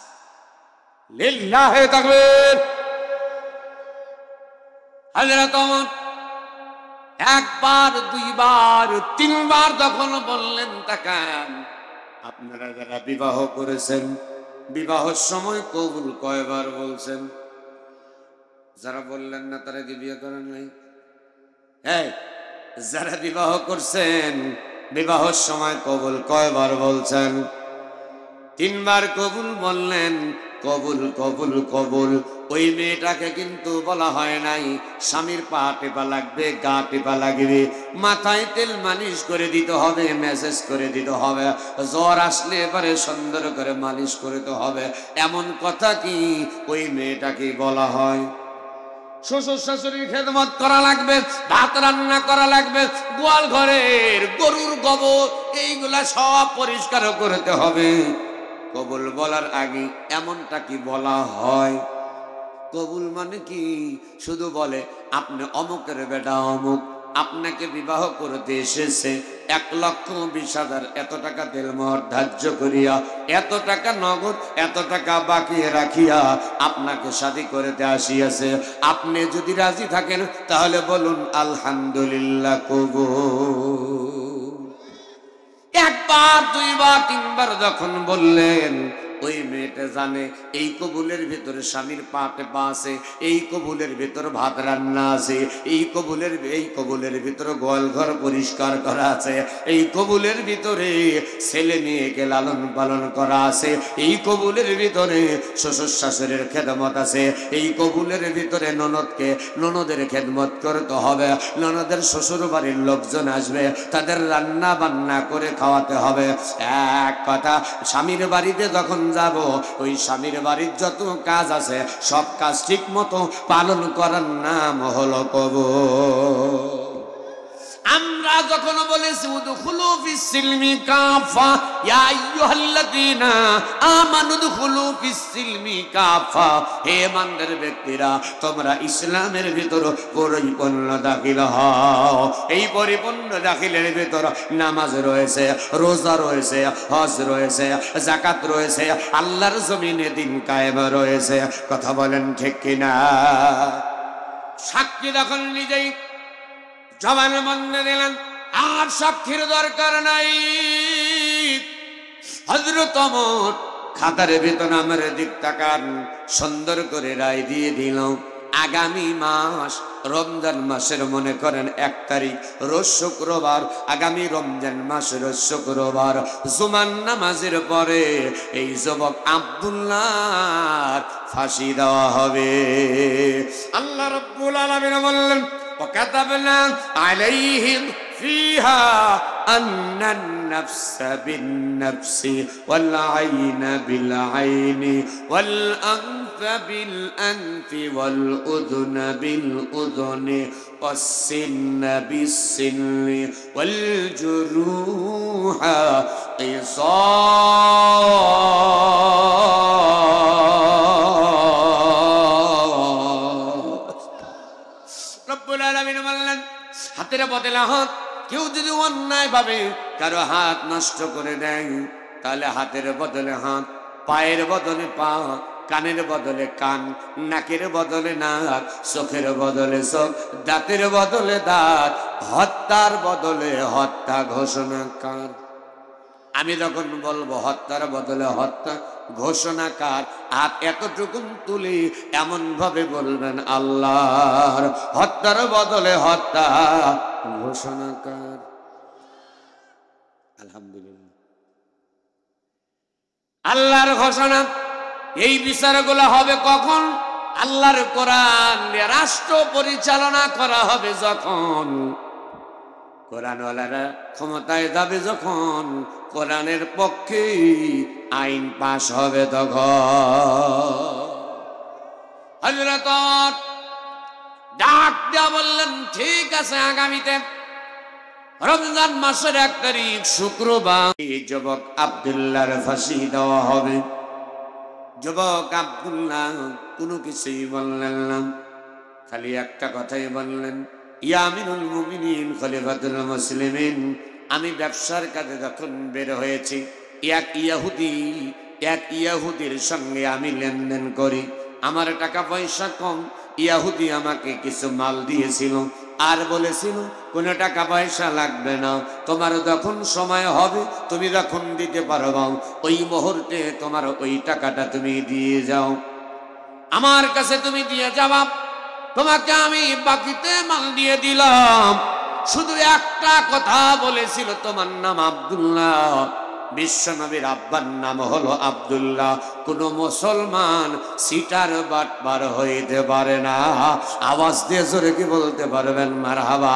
লিল্লাহে তাকবীর। হযরত ওমর একবার, দুইবার, তিনবার যখন বললেন তাকান, আপনারা যারা বিবাহ করেছেন বিবাহের সময় কবুল কয়বার বলছেন? যারা বললেন না তারা কি বিয়ে করেন নাই? এই যারা বিবাহ করছেন বিবাহের সময় কবুল কয়বার বলছেন? তিনবার কবুল বললেন। কবুল কবুল কবুল। ওই মেয়েটাকে কিন্তু বলা হয় নাই স্বামীর পা টেপা লাগবে, গা টেপা লাগবে, মাথায় তেল মালিশ করে দিতে হবে, মেসেজ করে দিতে হবে, জ্বর আসলে এবারে সুন্দর করে মালিশ করতে হবে, এমন কথা কি ওই মেয়েটাকে বলা হয়? শ্বশুর শাশুড়ির খেদমত করা লাগবে, ভাত রান্না করা লাগবে, গোয়াল ঘরের গরুর গোবর এইগুলা সব পরিষ্কার করতে হবে। কবুল বলার আগে এমনটা কি বলা হয়? কবুল মানে কি শুধু বলে আপনি অমুকের বেটা অমুক, আপনাকে বিবাহ করতে এসেছে, 1,20,000 এত টাকা তেলমোহর ধার্য করিয়া, এত টাকা নগদ, এত টাকা বাকি রাখিয়া আপনাকে শাদী করতে আসিয়াছে। আপনি যদি রাজি থাকেন তাহলে বলুন আলহামদুলিল্লাহ কবুল। একবার, দুইবার, তিনবার যখন বললেন, ওই মেয়েটা জানে এই কবুলের ভিতরে স্বামীর পা টেপা আছে, এই কবুলের ভিতরে ভাত রান্না আছে, এই কবুলের ভিতরে গোয়াল ঘর পরিষ্কার করা আছে, এই কবুলের ভিতরে ছেলে মেয়েকে লালন পালন করা আছে, এই কবুলের ভিতরে শ্বশুর শাশুড়ির খেদমত আছে, এই কবুলের ভিতরে ননদের খেদমত করতে হবে, ননদের শ্বশুর বাড়ির লোকজন আসবে, তাদের রান্না বান্না করে খাওয়াতে হবে। এক কথা, স্বামীর বাড়িতে যখন যাব, ওই স্বামীর বাড়ির যত কাজ আছে সব কাজ ঠিক মতো পালন করার নাম হলো কবুল। আমরা যখন বলেছি উদখুলু ফিস সিলমি কাফা, ইয়া আইয়ুহাল্লাযীনা আমানু উদখুলু ফিস সিলমি কাফা, হে ঈমানদার ব্যক্তিরা তোমরা ইসলামের ভিতর পরিপূর্ণ দাখিল হও। এই পরিপূর্ণ দাখিলের ভিতর নামাজ রয়েছে, রোজা রয়েছে, হজ রয়েছে, যাকাত রয়েছে, আল্লাহর জমিনে দিন কায়েম রয়েছে। কথা বলেন ঠিক কিনা? সাক্ষী যখন নিজেই জবানে বন্ধে দিলেন, আর সাক্ষীর দরকার নাই। হযরত ওমর খাতার ভিতর আমার দিক তাকান, সুন্দর করে রায় দিয়ে দিল, আগামী মাস রমজান মাসের মনে করেন 1 তারিখ রোজ শুক্রবার, আগামী রমজান মাস রোজ শুক্রবার জুমার নামাজের পরে এই যুবক আব্দুল্লাহ ফাঁসি দেওয়া হবে। আল্লাহ রাব্বুল আলামিন বললেন, وكتبنا عليهم فيها أن النفس بالنفس والعين بالعين والأنف بالأنف والأذن بالأذن والسن بالسن والجروح قصاص। রব্বুল আলামিন বললেন, হাতের বদলে হাত, কেউ যদি অন্যায় ভাবে কারো হাত নষ্ট করে দেয় তাহলে হাতের বদলে হাত, পায়ের বদলে পা, কানের বদলে কান, নাকের বদলে নাক, চোখের বদলে চোখ, দাঁতের বদলে দাঁত, হত্যার বদলে হত্যা ঘোষণা কর। আমি যখন বলবো হত্যার বদলে হত্যা, ঘোষণাকার হাত এতটুকুন তুলি এমন ভাবে বলবেন আল্লাহর হত্যার বদলে হত্যা, ঘোষণাকার। আলহামদুলিল্লাহ, আল্লাহর ঘোষণা। এই বিচারগুলো হবে কখন? আল্লাহর কোরআন দিয়ে রাষ্ট্র পরিচালনা করা হবে যখন, কোরআনওয়ালারা ক্ষমতায় যাবে যখন, কোরআনের পক্ষে আইন পাশ হবে তখন। হযরত ডাক দিয়া বললেন, ঠিক আছে, আগামীতে রমজান মাসের 1 তারিখ শুক্রবার যুবক আব্দুল্লাহর ফাঁসি দেওয়া হবে। যুবক আব্দুল্লাহ কোনো কিছুই বললেন না, খালি একটা কথাই বললেন, ইয়া আমিরুল মুমিনিন খলিফাতুল মুসলিমিন, আমি ব্যবসার কাজে যখন বের হয়েছি, এক ইয়াহুদির সঙ্গে আমি লেনদেন করি। আমার টাকা পয়সা কম, ইয়াহুদি আমাকে কিছু মাল দিয়েছিল আর বলেছিল কোনো টাকা পয়সা লাগবে না, তোমার যখন সময় হবে তুমি যখন দিতে পারবা ওই মুহূর্তে তোমার ওই টাকাটা তুমি দিয়ে যাও, আমার কাছে তুমি দিয়ে যাবা, তোমাকে আমি বাকিতে মাল দিয়ে দিলাম। শুধু একটা কথা বলেছিল, তোমার নাম আব্দুল্লাহ, বিশ্বনবীর আব্বার নাম হলো আব্দুল্লাহ। কোন মুসলমান সিটার বাটপার হইতে পারে না। আওয়াজ দিয়ে জোরে কি বলতে পারবেন মারহাবা?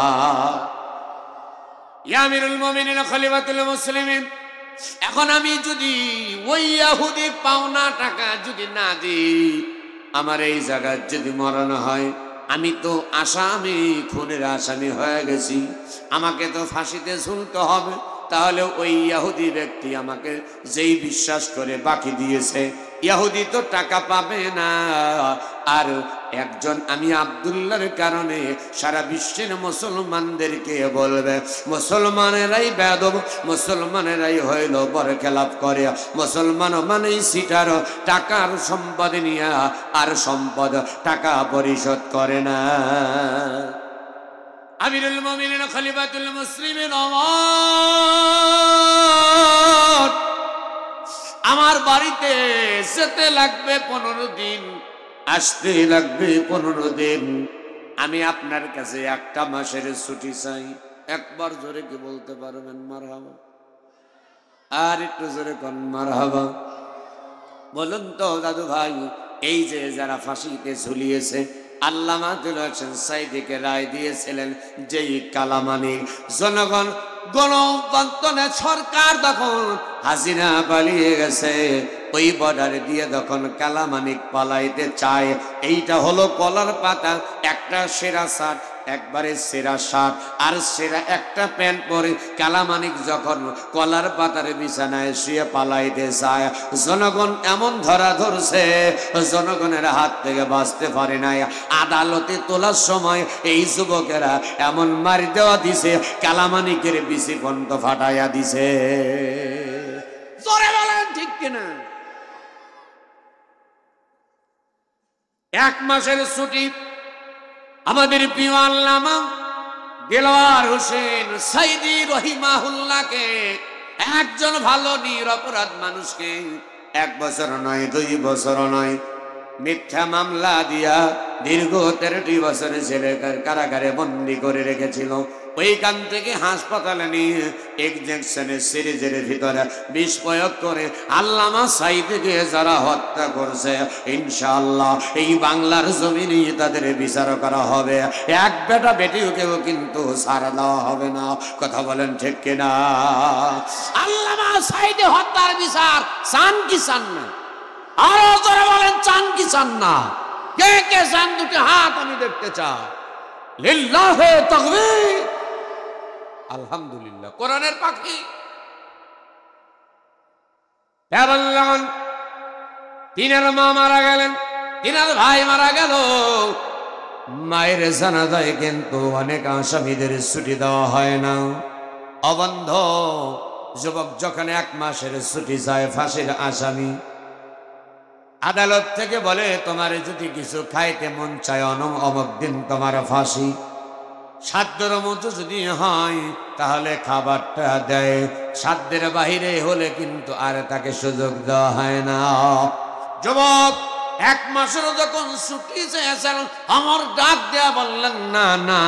ইয়া আমিরুল মুমিনিন খলিফাতুল মুসলিমিন, এখন আমি যদি ওই ইহুদি পাওনা টাকা যদি না দিই, আমার এই জায়গায় যদি মরণ হয়, আমি তো আসামি, খুনের আসামি হয়ে গেছি, আমাকে তো ফাঁসিতে ঝুলতে হবে। তাহলে ওই ইহুদি ব্যক্তি আমাকে যেই বিশ্বাস করে বাকি দিয়েছে, ইহুদি তো টাকা পাবে না। আর একজন আমি আব্দুল্লাহর কারণে সারা বিশ্বের মুসলমানদেরকে বলবে মুসলমানেরাই বেয়াদব, মুসলমানেরাই হইল বরখেলাপ করে, মুসলমান মানেই সিটার, টাকার সম্পদ নিয়ে আর সম্পদ টাকা পরিশোধ করে না। আমিরুল মুমিনিন খলিফাতুল মুসলিমিন, আমার বাড়িতে যেতে লাগবে 15 দিন, আসতে লাগবে 15 দিন। আমি আপনার কাছে 1 মাসের ছুটি চাই। একবার জোরে কি বলতে পারবেন মারহাবা? আর একটু জোরে কোন মারহাবা? বলুন তো দাদু ভাই, এই যে যারা ফাঁসিতে ঝুলিয়েছে, আল্লামা দুল হোসেন সাইদিকে রায় দিয়েছিলেন যেই কালামানিক জনগণ গণতন্ত্রে সরকার তখন হাসিনা পালিয়ে গেছে, ওই বর্ডার দিয়ে যখন কালামানিক পালাইতে চায়, এইটা হলো কলার পাতা, একটা সেরা শার্ট, একবারে সেরা শার্ট আর সেরা একটা প্যান্ট পরে কালামানিক যখন কলার পাতার বিছানায় শুয়ে পালাইতে চায়, জনগণ এমন ধরা ধরছে, জনগণের হাত থেকে বাঁচতে পারে নাই। আদালতে তোলার সময় এই যুবকেরা এমন মারি দেওয়া দিছে, কালামানিকের বিচি কণ্ঠ ফাটাইয়া দিছে। জোরে বলেন ঠিক কিনা? 1 মাসের ছুটি আমাদের প্রিয় আল্লামা দেলোয়ার হোসেন সাইদি রহিমাহুল্লাহকে, একজন ভালো নিরপরাধ মানুষকে 1 বছর নয় 2 বছর নয় মিথ্যা মামলা দিয়া দীর্ঘ 13টি বছর জেলের কারাগারে বন্দী করে রেখেছিল। ওইখান থেকে হাসপাতালে নিয়ে ইনজেকশনের সিরিজের ভিতরে বিষ প্রয়োগ করে আল্লামা সাইদিকে যারা হত্যা করছে, ইনশাআল্লাহ এই বাংলার জমিনে তাদের বিচার করা হবে। এক বেটা বেটিকেও কিন্তু ছাড়া দেওয়া হবে না। কথা বলেন ঠিক কিনা? আল্লামা সাইদি হত্যার বিচার চান কি চান না? আরো জোরে বলেন, চান কি চান না? কে কে চান? দুটি হাত আমি দেখতে চাই। লিল্লাহে তাকবীর। আলহামদুলিল্লাহ। কোরআনের পাখি বললেন, তিনার মা মারা গেলেন, তিনার ভাই মারা গেল, মায়ের জানাজায় কিন্তু অনেক আসামিদের ছুটি দেওয়া হয় না। অবন্ধ যুবক যখন 1 মাসের ছুটি যায়, ফাঁসির আসামি আদালত থেকে বলে তোমার যদি কিছু খাইতে মন চায় অমুক দিন তোমার ফাঁসি। সাধ্যের মতো যদি হয় তাহলে খাবারটা দেয়, সাধ্যের বাহিরে হলে কিন্তু আর তাকে সুযোগ দেওয়া হয় না। যুবক 1 মাসের যখন ছুটি চেয়েছেন, আমার ডাক দেয়া বললেন, না না,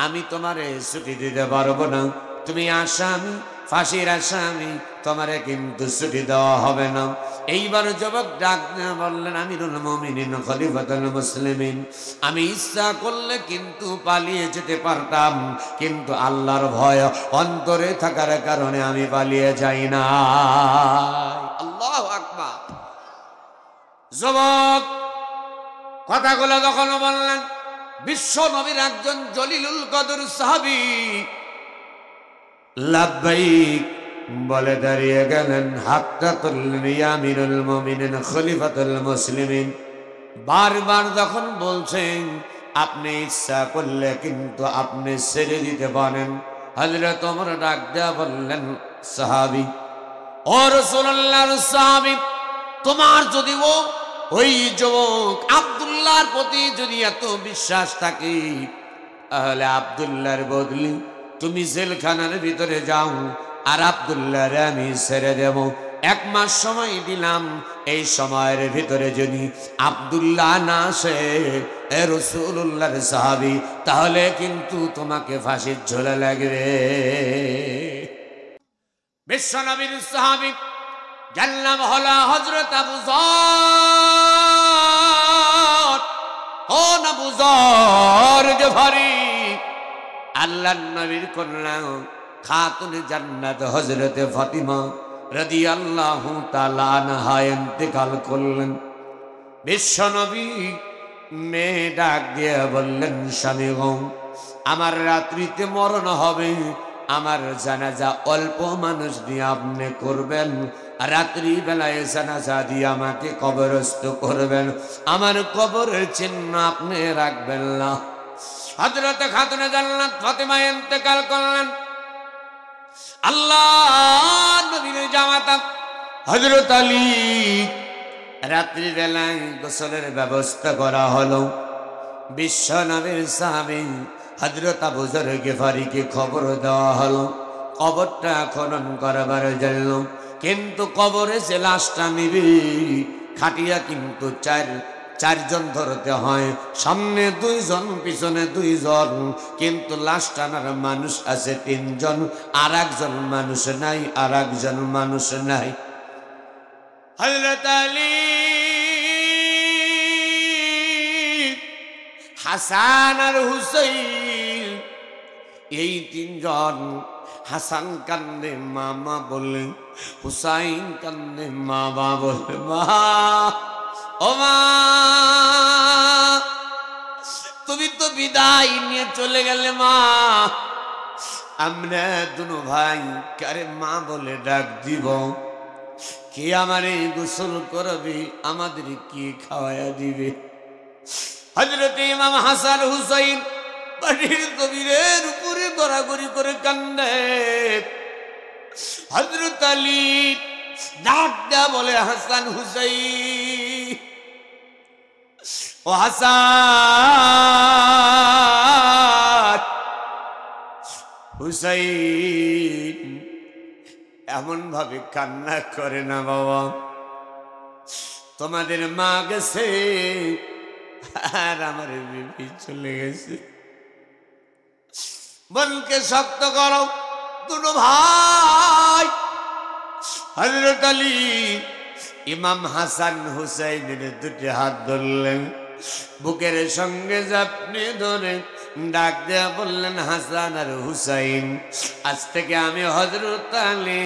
আমি তোমারে ছুটি দিতে পারবো না, তুমি আসামি, ফাঁসির আসামি, তোমারে কিন্তু ছুটি দেওয়া হবে না। এইবার যুবক ডাক দিয়ে বললেন, আমিরুল মুমিনিন খলিফাতুল মুসলিমিন, আমি ইচ্ছা করলে কিন্তু পালিয়ে যেতে পারতাম, কিন্তু আল্লাহর ভয় অন্তরে থাকার কারণে আমি পালিয়ে যাই না। আল্লাহু আকবার। যুবক কথাগুলো যখন বললেন, বিশ্ব নবীর একজন জলিলুল কদর সাহাবী লাব্বাইক বলে দাঁড়িয়ে গেলেন। হাতটা তুললেন, ইয়া আমিরুল মুমিনিন খলিফাতুল মুসলিমিন। বারবার যখন বলছেন, আপনি ইচ্ছা করলে কিন্তু আপনি ছেড়ে দিতে পারেন। হযরত ওমর ডাক দেয়া বললেন, সাহাবী, ও রাসূলুল্লাহর সাহাবী, তোমার যদি ওই যুবক আব্দুল্লাহর প্রতি যদি এত বিশ্বাস থাকে, তাহলে আব্দুল্লাহর বদলি তুমি জেলখানার ভিতরে যাও, আর আব্দুল্লাহরে আমি ছেড়ে দেব। 1 মাস সময় দিলাম, এই সময়ের ভিতরে যদি আব্দুল্লাহ না আসে, এ রাসূলুল্লাহর সাহাবী, তাহলে কিন্তু তোমাকে ফাঁসির ঝোলে লাগবে। বিশ্ব নবীর সাহাবী যার নাম হলো হযরত আবু যর, ও আবু যর গফারি, আল্লাহর নবীর কন্যা খাতুন জান্নাত হযরত ফাতিমা রাদিয়াল্লাহু তাআলা আনহা ইন্তেকাল করলেন। বিশ্ব নবী মেয়ে ডাক দিয়ে বললেন, স্বামী গো, আমার রাত্রিতে মরণ হবে, আমার জানাজা অল্প মানুষ দিয়ে আপনি করবেন, রাত্রি বেলায় জানাজা দিয়ে আমাকে কবরস্থ করবেন, আমার কবরের চিহ্ন আপনি রাখবেন না। হযরত খাতুনে জান্নাত ফাতিমা ইন্তেকাল করলেন। আল্লাহর নবীর জামাতা হযরত আলী, রাত্রি বেলায় গোসলের ব্যবস্থা করা হলো। বিশ্ব নবীর সাহাবী হযরত আবু যর গফারিকে খবর দেওয়া হলো কবরটা খনন করবার জন্য। কিন্তু কবরে যে লাশটা নিবি, খাটিয়া কিন্তু চারজন ধরতে হয়, সামনে 2 জন, পিছনে 2 জন, কিন্তু লাশ টানার মানুষ আছে 3 জন, আর একজন মানুষ নাই, আর একজন মানুষ নাই। হযরত আলী, হাসান আর হুসাইন, এই 3 জন। হাসান কান্দে মামা বলে, হুসাইন কান্দে মামা বলে, মা, ও মা, তুমি তো বিদায় নিয়ে চলে গেলে মা, আমরা দুনো ভাই কারে মা বলে ডাক দিব? কে আমারে গোসল করবে, আমাদের কি খাওয়ায়া দিবে? হযরত ইমাম হাসান হুসাইন বাড়ির কবিরের উপরে গড়াগড়ি করে কান্দে। হযরত আলী ডাক দেয়া বলে, হাসান হুসাইন, ও হাসান হুসাইন, এমন ভাবে কান্না করে না বাবা, তোমাদের মা গেছে আর আমার বিবি চলে গেছে। মনকে শক্ত করো দুটো ভাই। হযরত আলী ইমাম হাসান হুসাইনের 2টি হাত ধরলেন, বুকের সঙ্গে জাপনে ধরে ডাক দেয়া বললেন, হাসান আর হুসাইন, আজ থেকে আমি হযরত আলী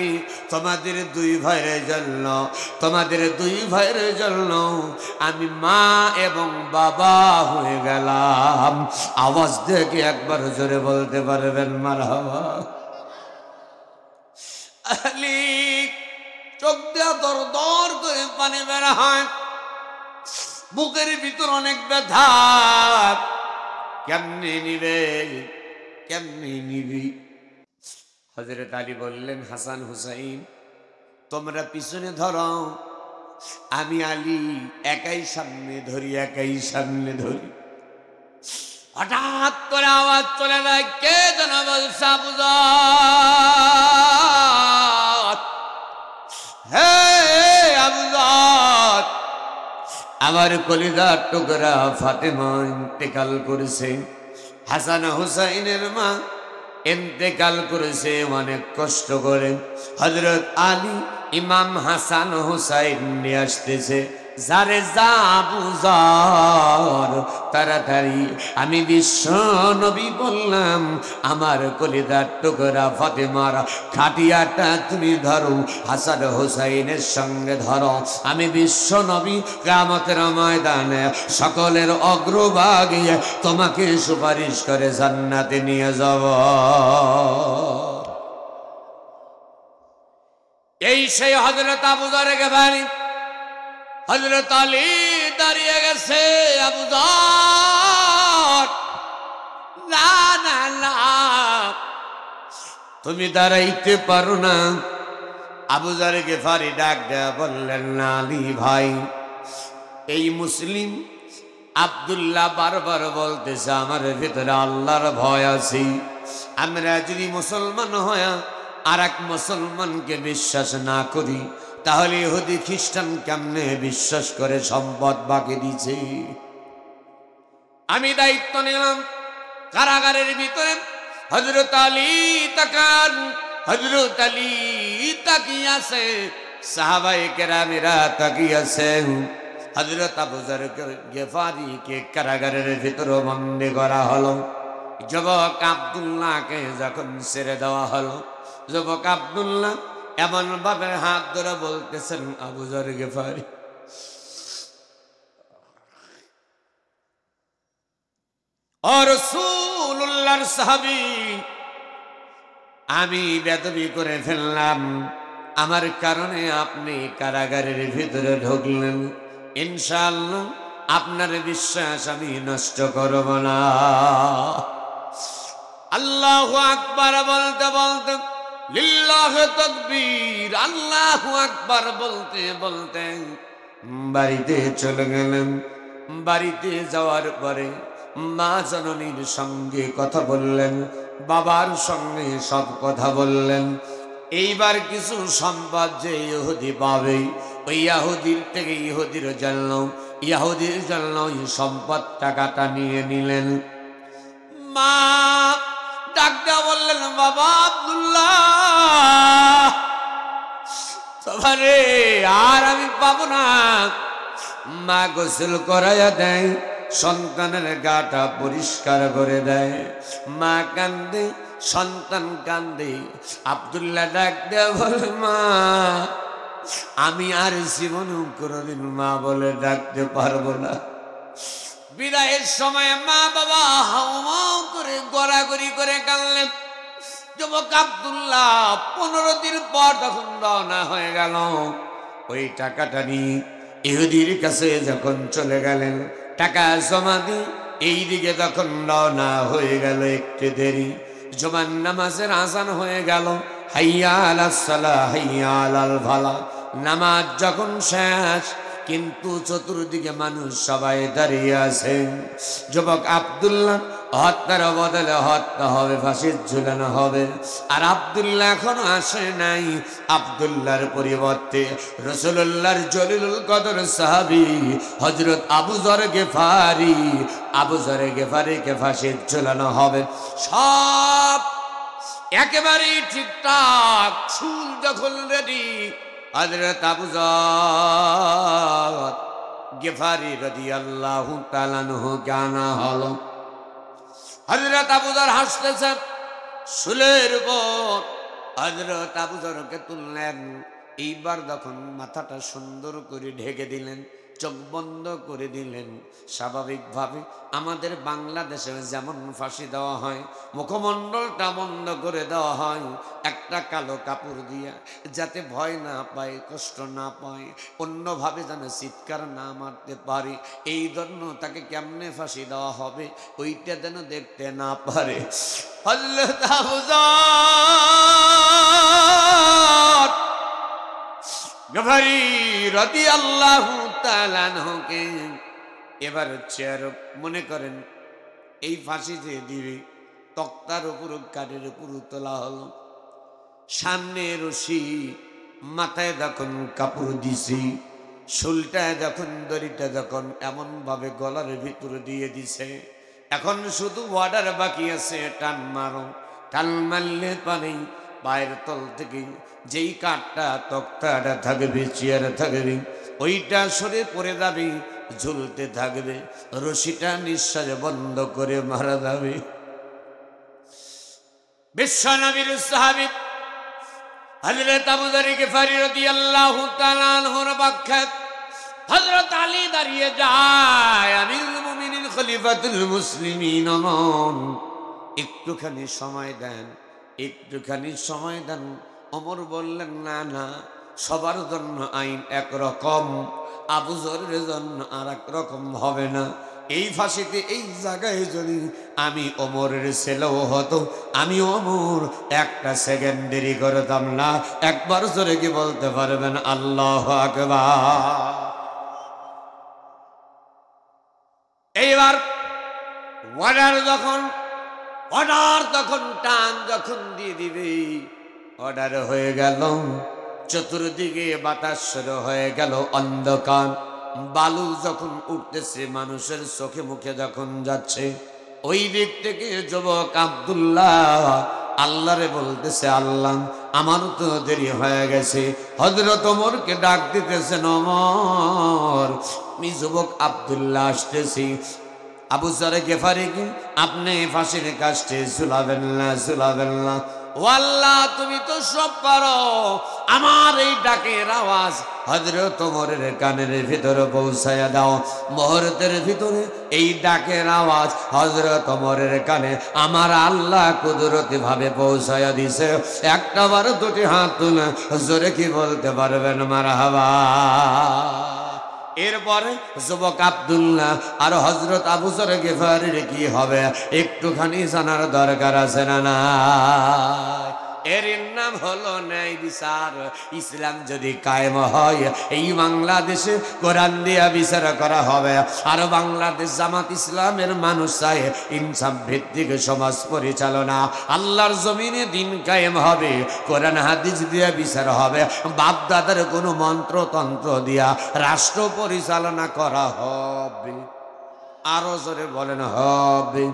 তোমাদের 2 ভাইয়ের জন্য, তোমাদের 2 ভাইয়ের জন্য আমি মা এবং বাবা হয়ে গেলাম। আওয়াজ দেখে একবার জোরে বলতে পারবেন মারহাবা? আলী চোখ দেয়া দর দর করে পানি বের হয়, বুকের ভিতর অনেক ব্যথা। কেমনে নিবে, কেমনে নিবি? হযরত আলী বললেন, হাসান হুসাইন, তোমরা পিছনে ধরো, আমি আলী একাই সামনে ধরি, একাই সামনে ধরি। হঠাৎ করে আওয়াজ চলে যায়, কে যেন বলছে, আবু যর, হে আবু যর, আমার কলিজার টুকরা ফাতেমা ইন্তেকাল করেছে, হাসান হুসাইনের মা ইন্তেকাল করেছে অনেক কষ্ট করে। হযরত আলী ইমাম হাসান হুসাইন নিয়ে আসতেছে, যারে যা আবু যর, তাড়াতাড়ি আমি বিশ্ব নবী বললাম, আমার কলিজার টুকরা ফাতেমার খাটিয়াটা তুমি ধরো, হাসান হুসাইনের সঙ্গে ধরো, আমি বিশ্ব নবী কিয়ামতের ময়দানে সকলের অগ্রভাগে তোমাকে সুপারিশ করে জান্নাতে নিয়ে যাব। এই সেই হযরত আবু যর গিফারি। হযরত আলী দাঁড়িয়ে গেছে, আবু যর, না না না, তুমি দাঁড়াইতে পারো না। আবু যর গিফারি ডাক দেয়া বললেন, না আলী ভাই, এই মুসলিম আব্দুল্লাহ বারবার বলতেছে আমার ভিতরে আল্লাহর ভয় আছে, আমরা যদি মুসলমান হয়ে আর এক মুসলমানকে বিশ্বাস না করি, তাহলে ইহুদি খ্রিস্টান কেমনে বিশ্বাস করে সম্পদ বাকি দিছে। আমি দায়িত্ব নিলাম, কারাগারের ভিতরে হযরত আলী তাকান, হযরত আলী তাকিয়ে আছে, সাহাবায়ে কেরামেরা তাকিয়ে আছেন। হযরত আবু যর গিফারিকে কারাগারের ভিতরে বন্দী করা হলো। যুবক আব্দুল্লাহকে যখন ছেড়ে দেওয়া হলো, যুবক আব্দুল্লাহ এমন ভাবে হাত ধরে বলতেছেন, আবু যর গিফারি, ও রাসূলুল্লাহর সাহাবী, আমি বেদবি করে ফেললাম, আমার কারণে আপনি কারাগারের ভিতরে ঢুকলেন, ইনশাআল্লাহ আপনার বিশ্বাস আমি নষ্ট করব না। আল্লাহু আকবার বলতে বলতে, লিল্লাহি তাকবীর, আল্লাহু আকবার বলতে বলতে বাড়িতে চলে গেলেন। বাড়িতে যাওয়ার পরে মা জননীর সঙ্গে কথা বললেন, বাবার সঙ্গে সব কথা বললেন। এইবার কিছু সম্পদ যে ইহুদি পাবে, ওই ইহুদির থেকে ইহুদির জন্য এই সম্পদ টাকাটা নিয়ে নিলেন। মা ডাকটা বললেন, বাবা আব্দুল্লাহ, তোমারে আর আমি পাবো না। মা গোসল করাইয়া দেয়, সন্তানের গাটা পরিষ্কার করে দেয়। মা কান্দে, সন্তান কান্দে। আব্দুল্লাহ ডাক দেয়া বলে, মা আমি আর জীবনেও কোনোদিন মা বলে ডাকতে পারবো না। বিদায়ের সময় মা বাবা হাউমাউ করে গড়াগড়ি করে কাঁদলেন। যুবক আব্দুল্লাহ 15 দিন পর তখন রওনা হয়ে গেল। ওই টাকাটা নিয়ে ইহুদির কাছে যখন চলে গেলেন, টাকা জমা দিয়ে এইদিকে তখন রওনা হয়ে গেল। একটু দেরি, জুমার নামাজের আজান হয়ে গেল। হাইয়া আলাস সালাহ, হাইয়া আলাল ফালাহ। নামাজ যখন শেষ, কিন্তু চতুর্দিকে মানুষ সবাই দাঁড়িয়ে আছেন। যুবক আব্দুল্লাহ হত্যার বদলে হত্যা হবে, ফাঁসির ঝুলানো হবে। আর আব্দুল্লাহ এখনো আসে নাই। আব্দুল্লাহর পরিবর্তে রাসূলুল্লাহর জলিলুল কদর সাহাবী হযরত আবু যর গিফারি, আবু যর গিফারিকে ফাঁসির ঝুলানো হবে। সব একেবারেই ঠিকঠাক, চুল যখন রেডি, হযরত আবু যর গিফারি রাদিয়াল্লাহু তাআলা আনহু জানা হলো। হযরত আবু যর হাসতেছেন, শুলের উপর হযরত আবু যরকে তুললেন। এইবার যখন মাথাটা সুন্দর করে ঢেকে দিলেন, চোখ বন্ধ করে দিলেন। স্বাভাবিকভাবে আমাদের বাংলাদেশে যেমন ফাঁসি দেওয়া হয়, মুখমণ্ডলটা বন্ধ করে দেওয়া হয় একটা কালো কাপড় দিয়া, যাতে ভয় না পায়, কষ্ট না পায়, অন্যভাবে যেন চিৎকার না মারতে পারে। এই জন্য তাকে কেমনে ফাঁসি দেওয়া হবে ওইটা যেন দেখতে না পারে। হযরত আবু যর গিফারি রাদিয়াল্লাহু তাআলা আনহুকে এবার হচ্ছে, আর মনে করেন এই ফাঁসি যে দিবে তক্তার উপর কাঠের উপর তোলা হলো, সামনে রশি, মাথায় যখন কাপড় দিছি, শুলটায় যখন দড়িটা যখন এমন ভাবে গলার ভিতরে দিয়ে দিছে, এখন শুধু ওয়ার্ডার বাকি আছে, টান মারো, টান মারলে পানি পায়ের তল থেকে যেই কাঠটা তক্তাটা থাকবে, চেয়ার থাকবে, ওইটা সরে পড়ে যাবে, ঝুলতে থাকবে, রশিটা নিঃশ্বাস বন্ধ করে মারা যাবে। বিশ্বনবীর সাহাবী হযরত আবু যর গিফারী রাদিয়াল্লাহু তাআলা আনহুর পক্ষে হযরত আলী দাঁড়িয়ে যায়, আমিরুল মুমিনিন খলিফাতুল মুসলিমিন, একটুখানি সময় দেন, একটুখানি সময় দেন। ওমর বললেন, না না, সবার জন্য আইন একরকম, আবু যরের জন্য আর এক রকম হবে না। এই ফাঁসিতে এই জায়গায় যদি আমি ওমরের ছেলেও হতো, আমি ওমর একটা সেকেন্ড দেরি করতাম না। একবার জোরে কি বলতে পারবেন আল্লাহু আকবার? এইবার অর্ডার তখন টান যখন দিয়ে দিবে, অর্ডার হয়ে গেল, চতুর্দিকে বাতাস শুরু হয়ে গেল, অন্ধকার, বালু যখন উঠতেছে, মানুষের চোখে মুখে যখন যাচ্ছে, ওই দিক থেকে যুবক আব্দুল্লাহ আল্লাহরে বলতেছে, আল্লাহ আমার তো দেরি হয়ে গেছে। হযরত ওমরকে ডাক দিতেছেন, ওমর আমি যুবক আব্দুল্লাহ আসতেছি, আবু যর গিফারীকে আপনি ফাঁসির কাস্টে ঝুলাবেন না, ঝুলাবেন না। ও আল্লাহ, তুমি তো সব পারো, আমার এই ডাকের আওয়াজ হযরত ওমরের কানের ভিতরে পৌঁছায়া দাও। মুহূর্তের ভিতরে এই ডাকের আওয়াজ হযরত ওমরের কানে আমার আল্লাহ কুদরতি ভাবে পৌঁছায়া দিছে। একটা বার দুটি হাত তুলে জোরে কি বলতে পারবেন মারহাবা? এরপরে যুবক আব্দুল্লাহ আর হযরত আবু যর গিফারীর কি হবে একটুখানি জানার দরকার আছে না না? এর নাম হলো ন্যায় বিচার। ইসলাম যদি কায়েম হয়, এই বাংলাদেশে কোরআন দিয়া বিচার করা হবে। আর বাংলাদেশ জামাত ইসলামের মানুষ চায় ইনসাফ ভিত্তিক সমাজ পরিচালনা, আল্লাহর জমিনে দিন কায়েম হবে, কোরআন হাদিস দিয়া বিচার হবে, বাপ দাদার কোনো মন্ত্রতন্ত্র দিয়া রাষ্ট্র পরিচালনা করা হবে। আরো জোরে বলেন হবে।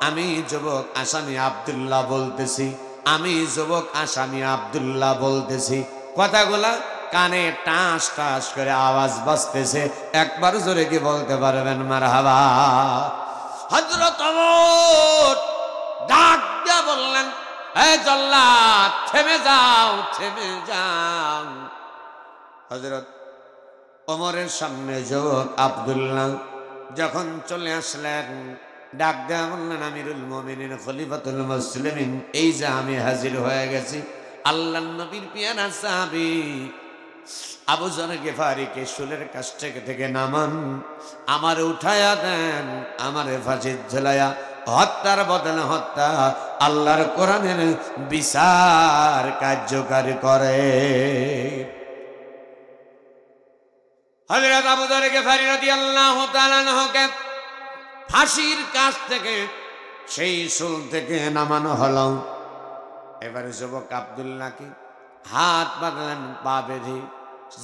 আমি যুবক আসামি আব্দুল্লাহ বলতেছি, আমি যুবক আসামি আব্দুল্লাহ বলতেছি, কথাগুলা কানে টাস টাস করে আওয়াজ বাজতেছে। একবার জোরে কি বলতে পারবেন মারহাবা? হযরত ওমর ডাক দিয়া বললেন, হে জল্লাদ থেমে যাও, থেমে যাও। হযরত ওমরের সামনে যুবক আব্দুল্লাহ যখন চলে আসলেন, ডাক দেয়া বললেন, আমিরুল মুমিনিন খলিফাতুল মুসলিমিন, এই যে আমি হাজির হয়ে গেছি। আল্লাহর নবীর পিয়ারা সাহাবী আবু যর গিফারীকে শুলের কাছ থেকে নামান, আমার উঠায়া দেন, আমারে ফাঁসি ঝুলায়া হত্যার বদলে হত্যা আল্লাহর কোরআনের বিচার কার্যকারী করে। হযরত আবু যর গিফারী রাদিয়াল্লাহু তাআলা আনহুকে ফাঁসির কাছ থেকে সেই শুল থেকে নামানো হলো। এবারে যুবক আব্দুল্লাহকে হাত বাঁধলেন, পা বেঁধে,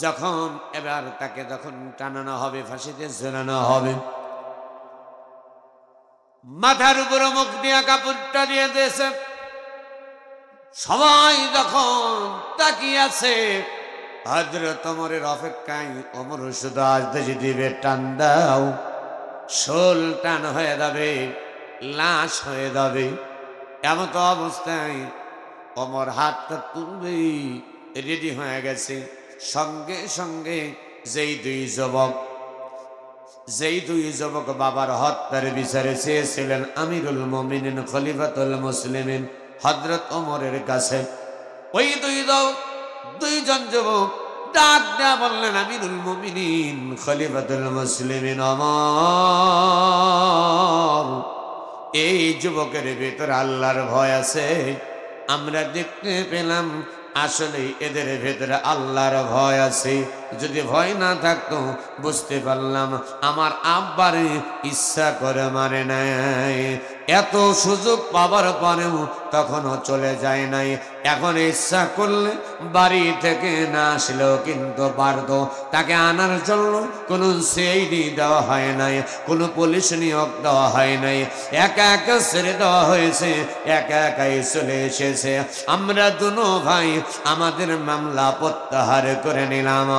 যখন এবার তাকে যখন টানানো হবে, ফাঁসিতে ঝুলানো হবে, মাথার উপরে মুখ দিয়া কাপড়টা দিয়ে দিয়েছে। সবাই যখন তাকিয়ে আছে হযরত ওমরের অপেক্ষায়, ওমর শুধু আসতে দিবে, টান দাও, শোল টান হয়ে যাবে, লাশ হয়ে যাবে। এমন তো অবস্থায় ওমর হাতটা তুলবে, রেডি হয়ে গেছে। সঙ্গে সঙ্গে যেই দুই যুবক বাবার হত্যার বিচারে চেয়েছিলেন আমিরুল মুমিনিন খলিফাতুল মুসলিমিন হযরত ওমরের কাছে, ওই দুইজন যুবক ডাক দেয়া বললেন, আমিরুল মুমিনিন খলিফাতুল মুসলিমিন ওমর, এই যুবকের ভিতর আল্লাহর ভয় আছে। আমরা দেখতে পেলাম আসলে এদের ভেতরে আল্লাহর ভয় আছে। যদি ভয় না থাকতো বুঝতে পারলাম আমার আব্বারে ইচ্ছা করে মারে নাই। এত সুযোগ পাবার পরেও তখনও চলে যায় নাই। এখন ইচ্ছা করলে বাড়ি থেকে না আসলেও কিন্তু পারত। তাকে আনার জন্য কোনো সিআইডি দেওয়া হয় নাই, কোনো পুলিশ নিয়োগ দেওয়া হয় নাই, একা একা ছেড়ে দেওয়া হয়েছে, একা একাই চলে এসেছে। আমরা দুনো ভাই আমাদের মামলা প্রত্যাহার করে নিলাম।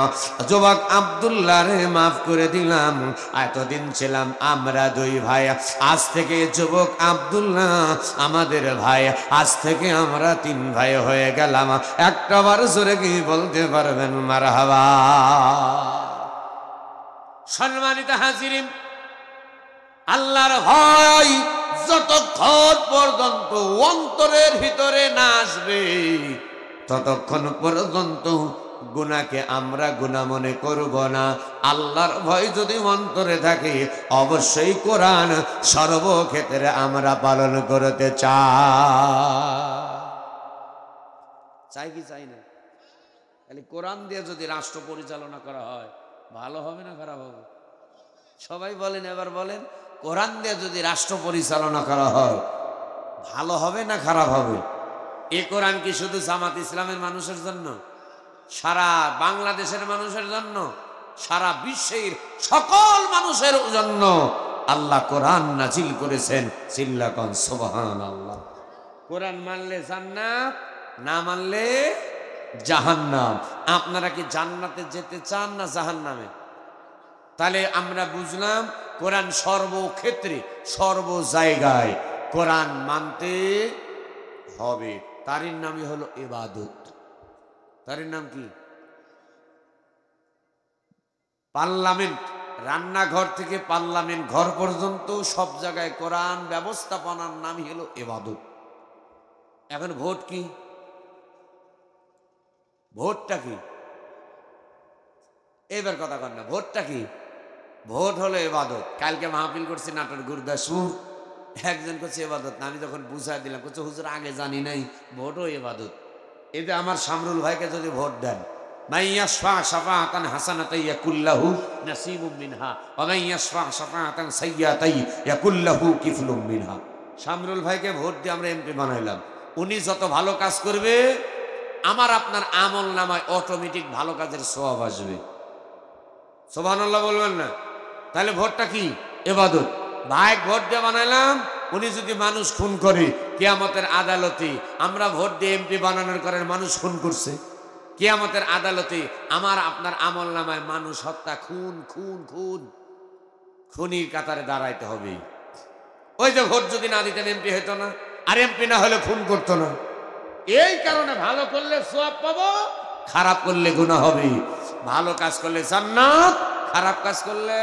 যুবক আব্দুল্লাহরে মাফ করে দিলাম। এতদিন ছিলাম আমরা দুই ভাই, আজ থেকে যুবক আব্দুল্লাহ আমাদের ভাই, আজ থেকে আমরা তিন ভাই হয়ে গেলাম। একটা বার জোরে কি বলতে পারবেন মারহাবা? সম্মানিত হাজিরিন, আল্লাহর ভয় যতক্ষণ পর্যন্ত অন্তরের ভিতরে না আসবে ততক্ষণ পর্যন্ত গুনাহকে আমরা গুনাহ মনে করব না। আল্লাহর ভয় যদি অন্তরে থাকে অবশ্যই কোরআন সর্বক্ষেত্রে আমরা পালন করতে চাই কি চাই না? তাহলে কোরআন দিয়ে যদি রাষ্ট্র পরিচালনা করা হয় ভালো হবে না খারাপ হবে? সবাই বলেন, এবার বলেন, কোরআন দিয়ে যদি রাষ্ট্র পরিচালনা করা হয় ভালো হবে না খারাপ হবে? এই কোরআন কি শুধু জামাত ইসলামের মানুষের জন্য? সারা বাংলাদেশের মানুষের জন্য? সারা বিশ্বের সকল মানুষের জন্য আল্লাহ কোরআন নাজিল করেছেন। চিল্লাকন সুবহানাল্লাহ। কোরআন মানলে জান্নাত, না মানলে জাহান্নাম। আপনারা কি জান্নাতে যেতে চান না জাহান্নামে? তাহলে আমরা বুঝলাম কোরআন সর্বক্ষেত্রে সর্ব জায়গায় কোরআন মানতে হবে। তারই নামই হলো ইবাদত। তারই নাম কি? পার্লামেন্ট, রান্নাঘর থেকে পার্লামেন্ট ঘর পর্যন্ত সব জায়গায় কোরআন ব্যবস্থাপনার নামই হলো ইবাদত। এখন ভোট কি? ভোটটা কি? এবার কথা কর না, ভোটটা কি? ভোট হলো ইবাদত। কালকে মাহফিল করছি নাটোর গুরদাসপুর, একজন করছে ইবাদত না। আমি যখন বুঝাই দিলাম করছে হুজুর আগে জানি নাই ভোটও ইবাদত। এতে আমার শামরুল ভাইকে যদি ভোট দেন, মাইয়াশফা শাফাআতান হাসানাতান ইয়াকুল্লাহু নাসিবুম মিনহা ওয়া মাইয়াশফা শাফাআতান সাইয়্যাতান ইয়াকুল্লাহু কিফলুম মিনহা। শামরুল ভাইকে ভোট দিয়ে আমরা এমপি বানাইলাম। উনি যত ভালো কাজ করবে আমার আপনার আমল নামায় অটোমেটিক ভালো কাজের সওয়াব আসবে। সুবহানাল্লাহ বলবেন না? তাহলে ভোটটা কি? ইবাদত। ভাই ভোট দিয়ে বানাইলাম, উনি যদি মানুষ খুন করে কিয়ামতের আদালতে আমরা ভোট দিয়ে এমপি বানানোর কারণে মানুষ খুন করছে, কিয়ামতের আদালতে আমার আপনার আমল নামায় মানুষ হত্যা, খুন খুন খুন খুনির কাতারে দাঁড়াইতে হবে। ওই যে ভোট যদি না দিতেন এমপি হইতো না, আর এমপি না হলে খুন করতো না। এই কারণে ভালো করলে সওয়াব পাবো, খারাপ করলে গুনাহ হবে। ভালো কাজ করলে জান্নাত, খারাপ কাজ করলে,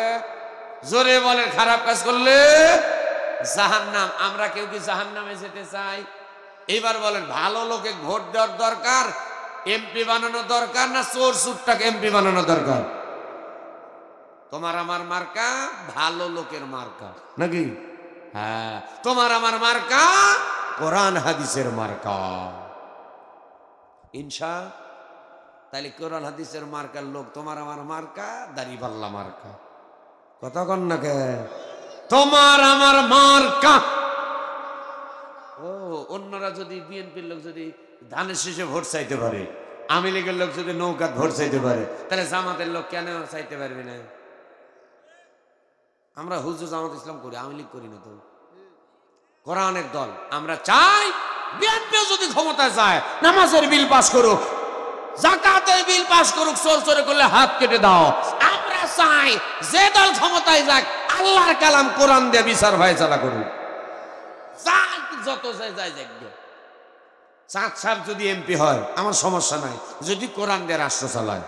জোরে বলেন, খারাপ কাজ করলে জাহান্নাম। আমরা কেউ কি জাহান্নামে যেতে চাই? এবার বলেন, ভালো লোকে ভোট দেওয়ার দরকার, এমপি বানানো দরকার, না চোর সুরটাকে এমপি বানানো দরকার? তোমার আমার মার্কা ভালো লোকের মার্কা নাকি? হ্যাঁ, তোমার আমার মার্কা কোরআন হাদিসের মার্কা। ইনশা তাহলে কোরআন হাদিসের মার্কার লোক, তোমার আমার মার্কা দাড়িপাল্লা মার্কা। কথা কন না কে? তোমার আমার মার্কা। ও অন্যরা যদি বিএনপির লোক যদি ধানের শীষে ভোট চাইতে পারে, আওয়ামী লীগের লোক যদি নৌকাত ভোট চাইতে পারে, তাহলে জামাতের লোক কেন চাইতে পারবে না? আমরা হুজুর জামাত ইসলাম করি, আওয়ামী লীগ করি না তো। কোরআনের দল আমরা চাই বিএনপি যদি ক্ষমতায় যায় নামাজের বিল পাস করুক, যাকাতের বিল পাস করুক, চোর চোরে করলে হাত কেটে দাও। আমরা চাই যে দল ক্ষমতায় যাক আল্লাহর কালাম কোরআন দিয়ে বিচার ফয়সালা করুক। যত যায় দেখবে। চাঁদ সাহেব যদি এমপি হয় আমার সমস্যা নাই, যদি কোরআন দিয়ে রাষ্ট্র চালায়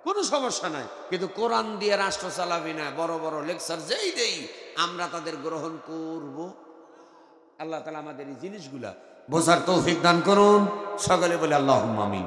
কোনো সমস্যা নাই। কিন্তু কোরআন দিয়ে রাষ্ট্র চালাবি না, বড় বড় লেকচার যেই দেই আমরা তাদের গ্রহণ করব। আল্লাহ তাআলা আমাদের এই জিনিসগুলা বোঝার তৌফিক দান করুন। সকলে বলে আল্লাহুম্মা আমিন।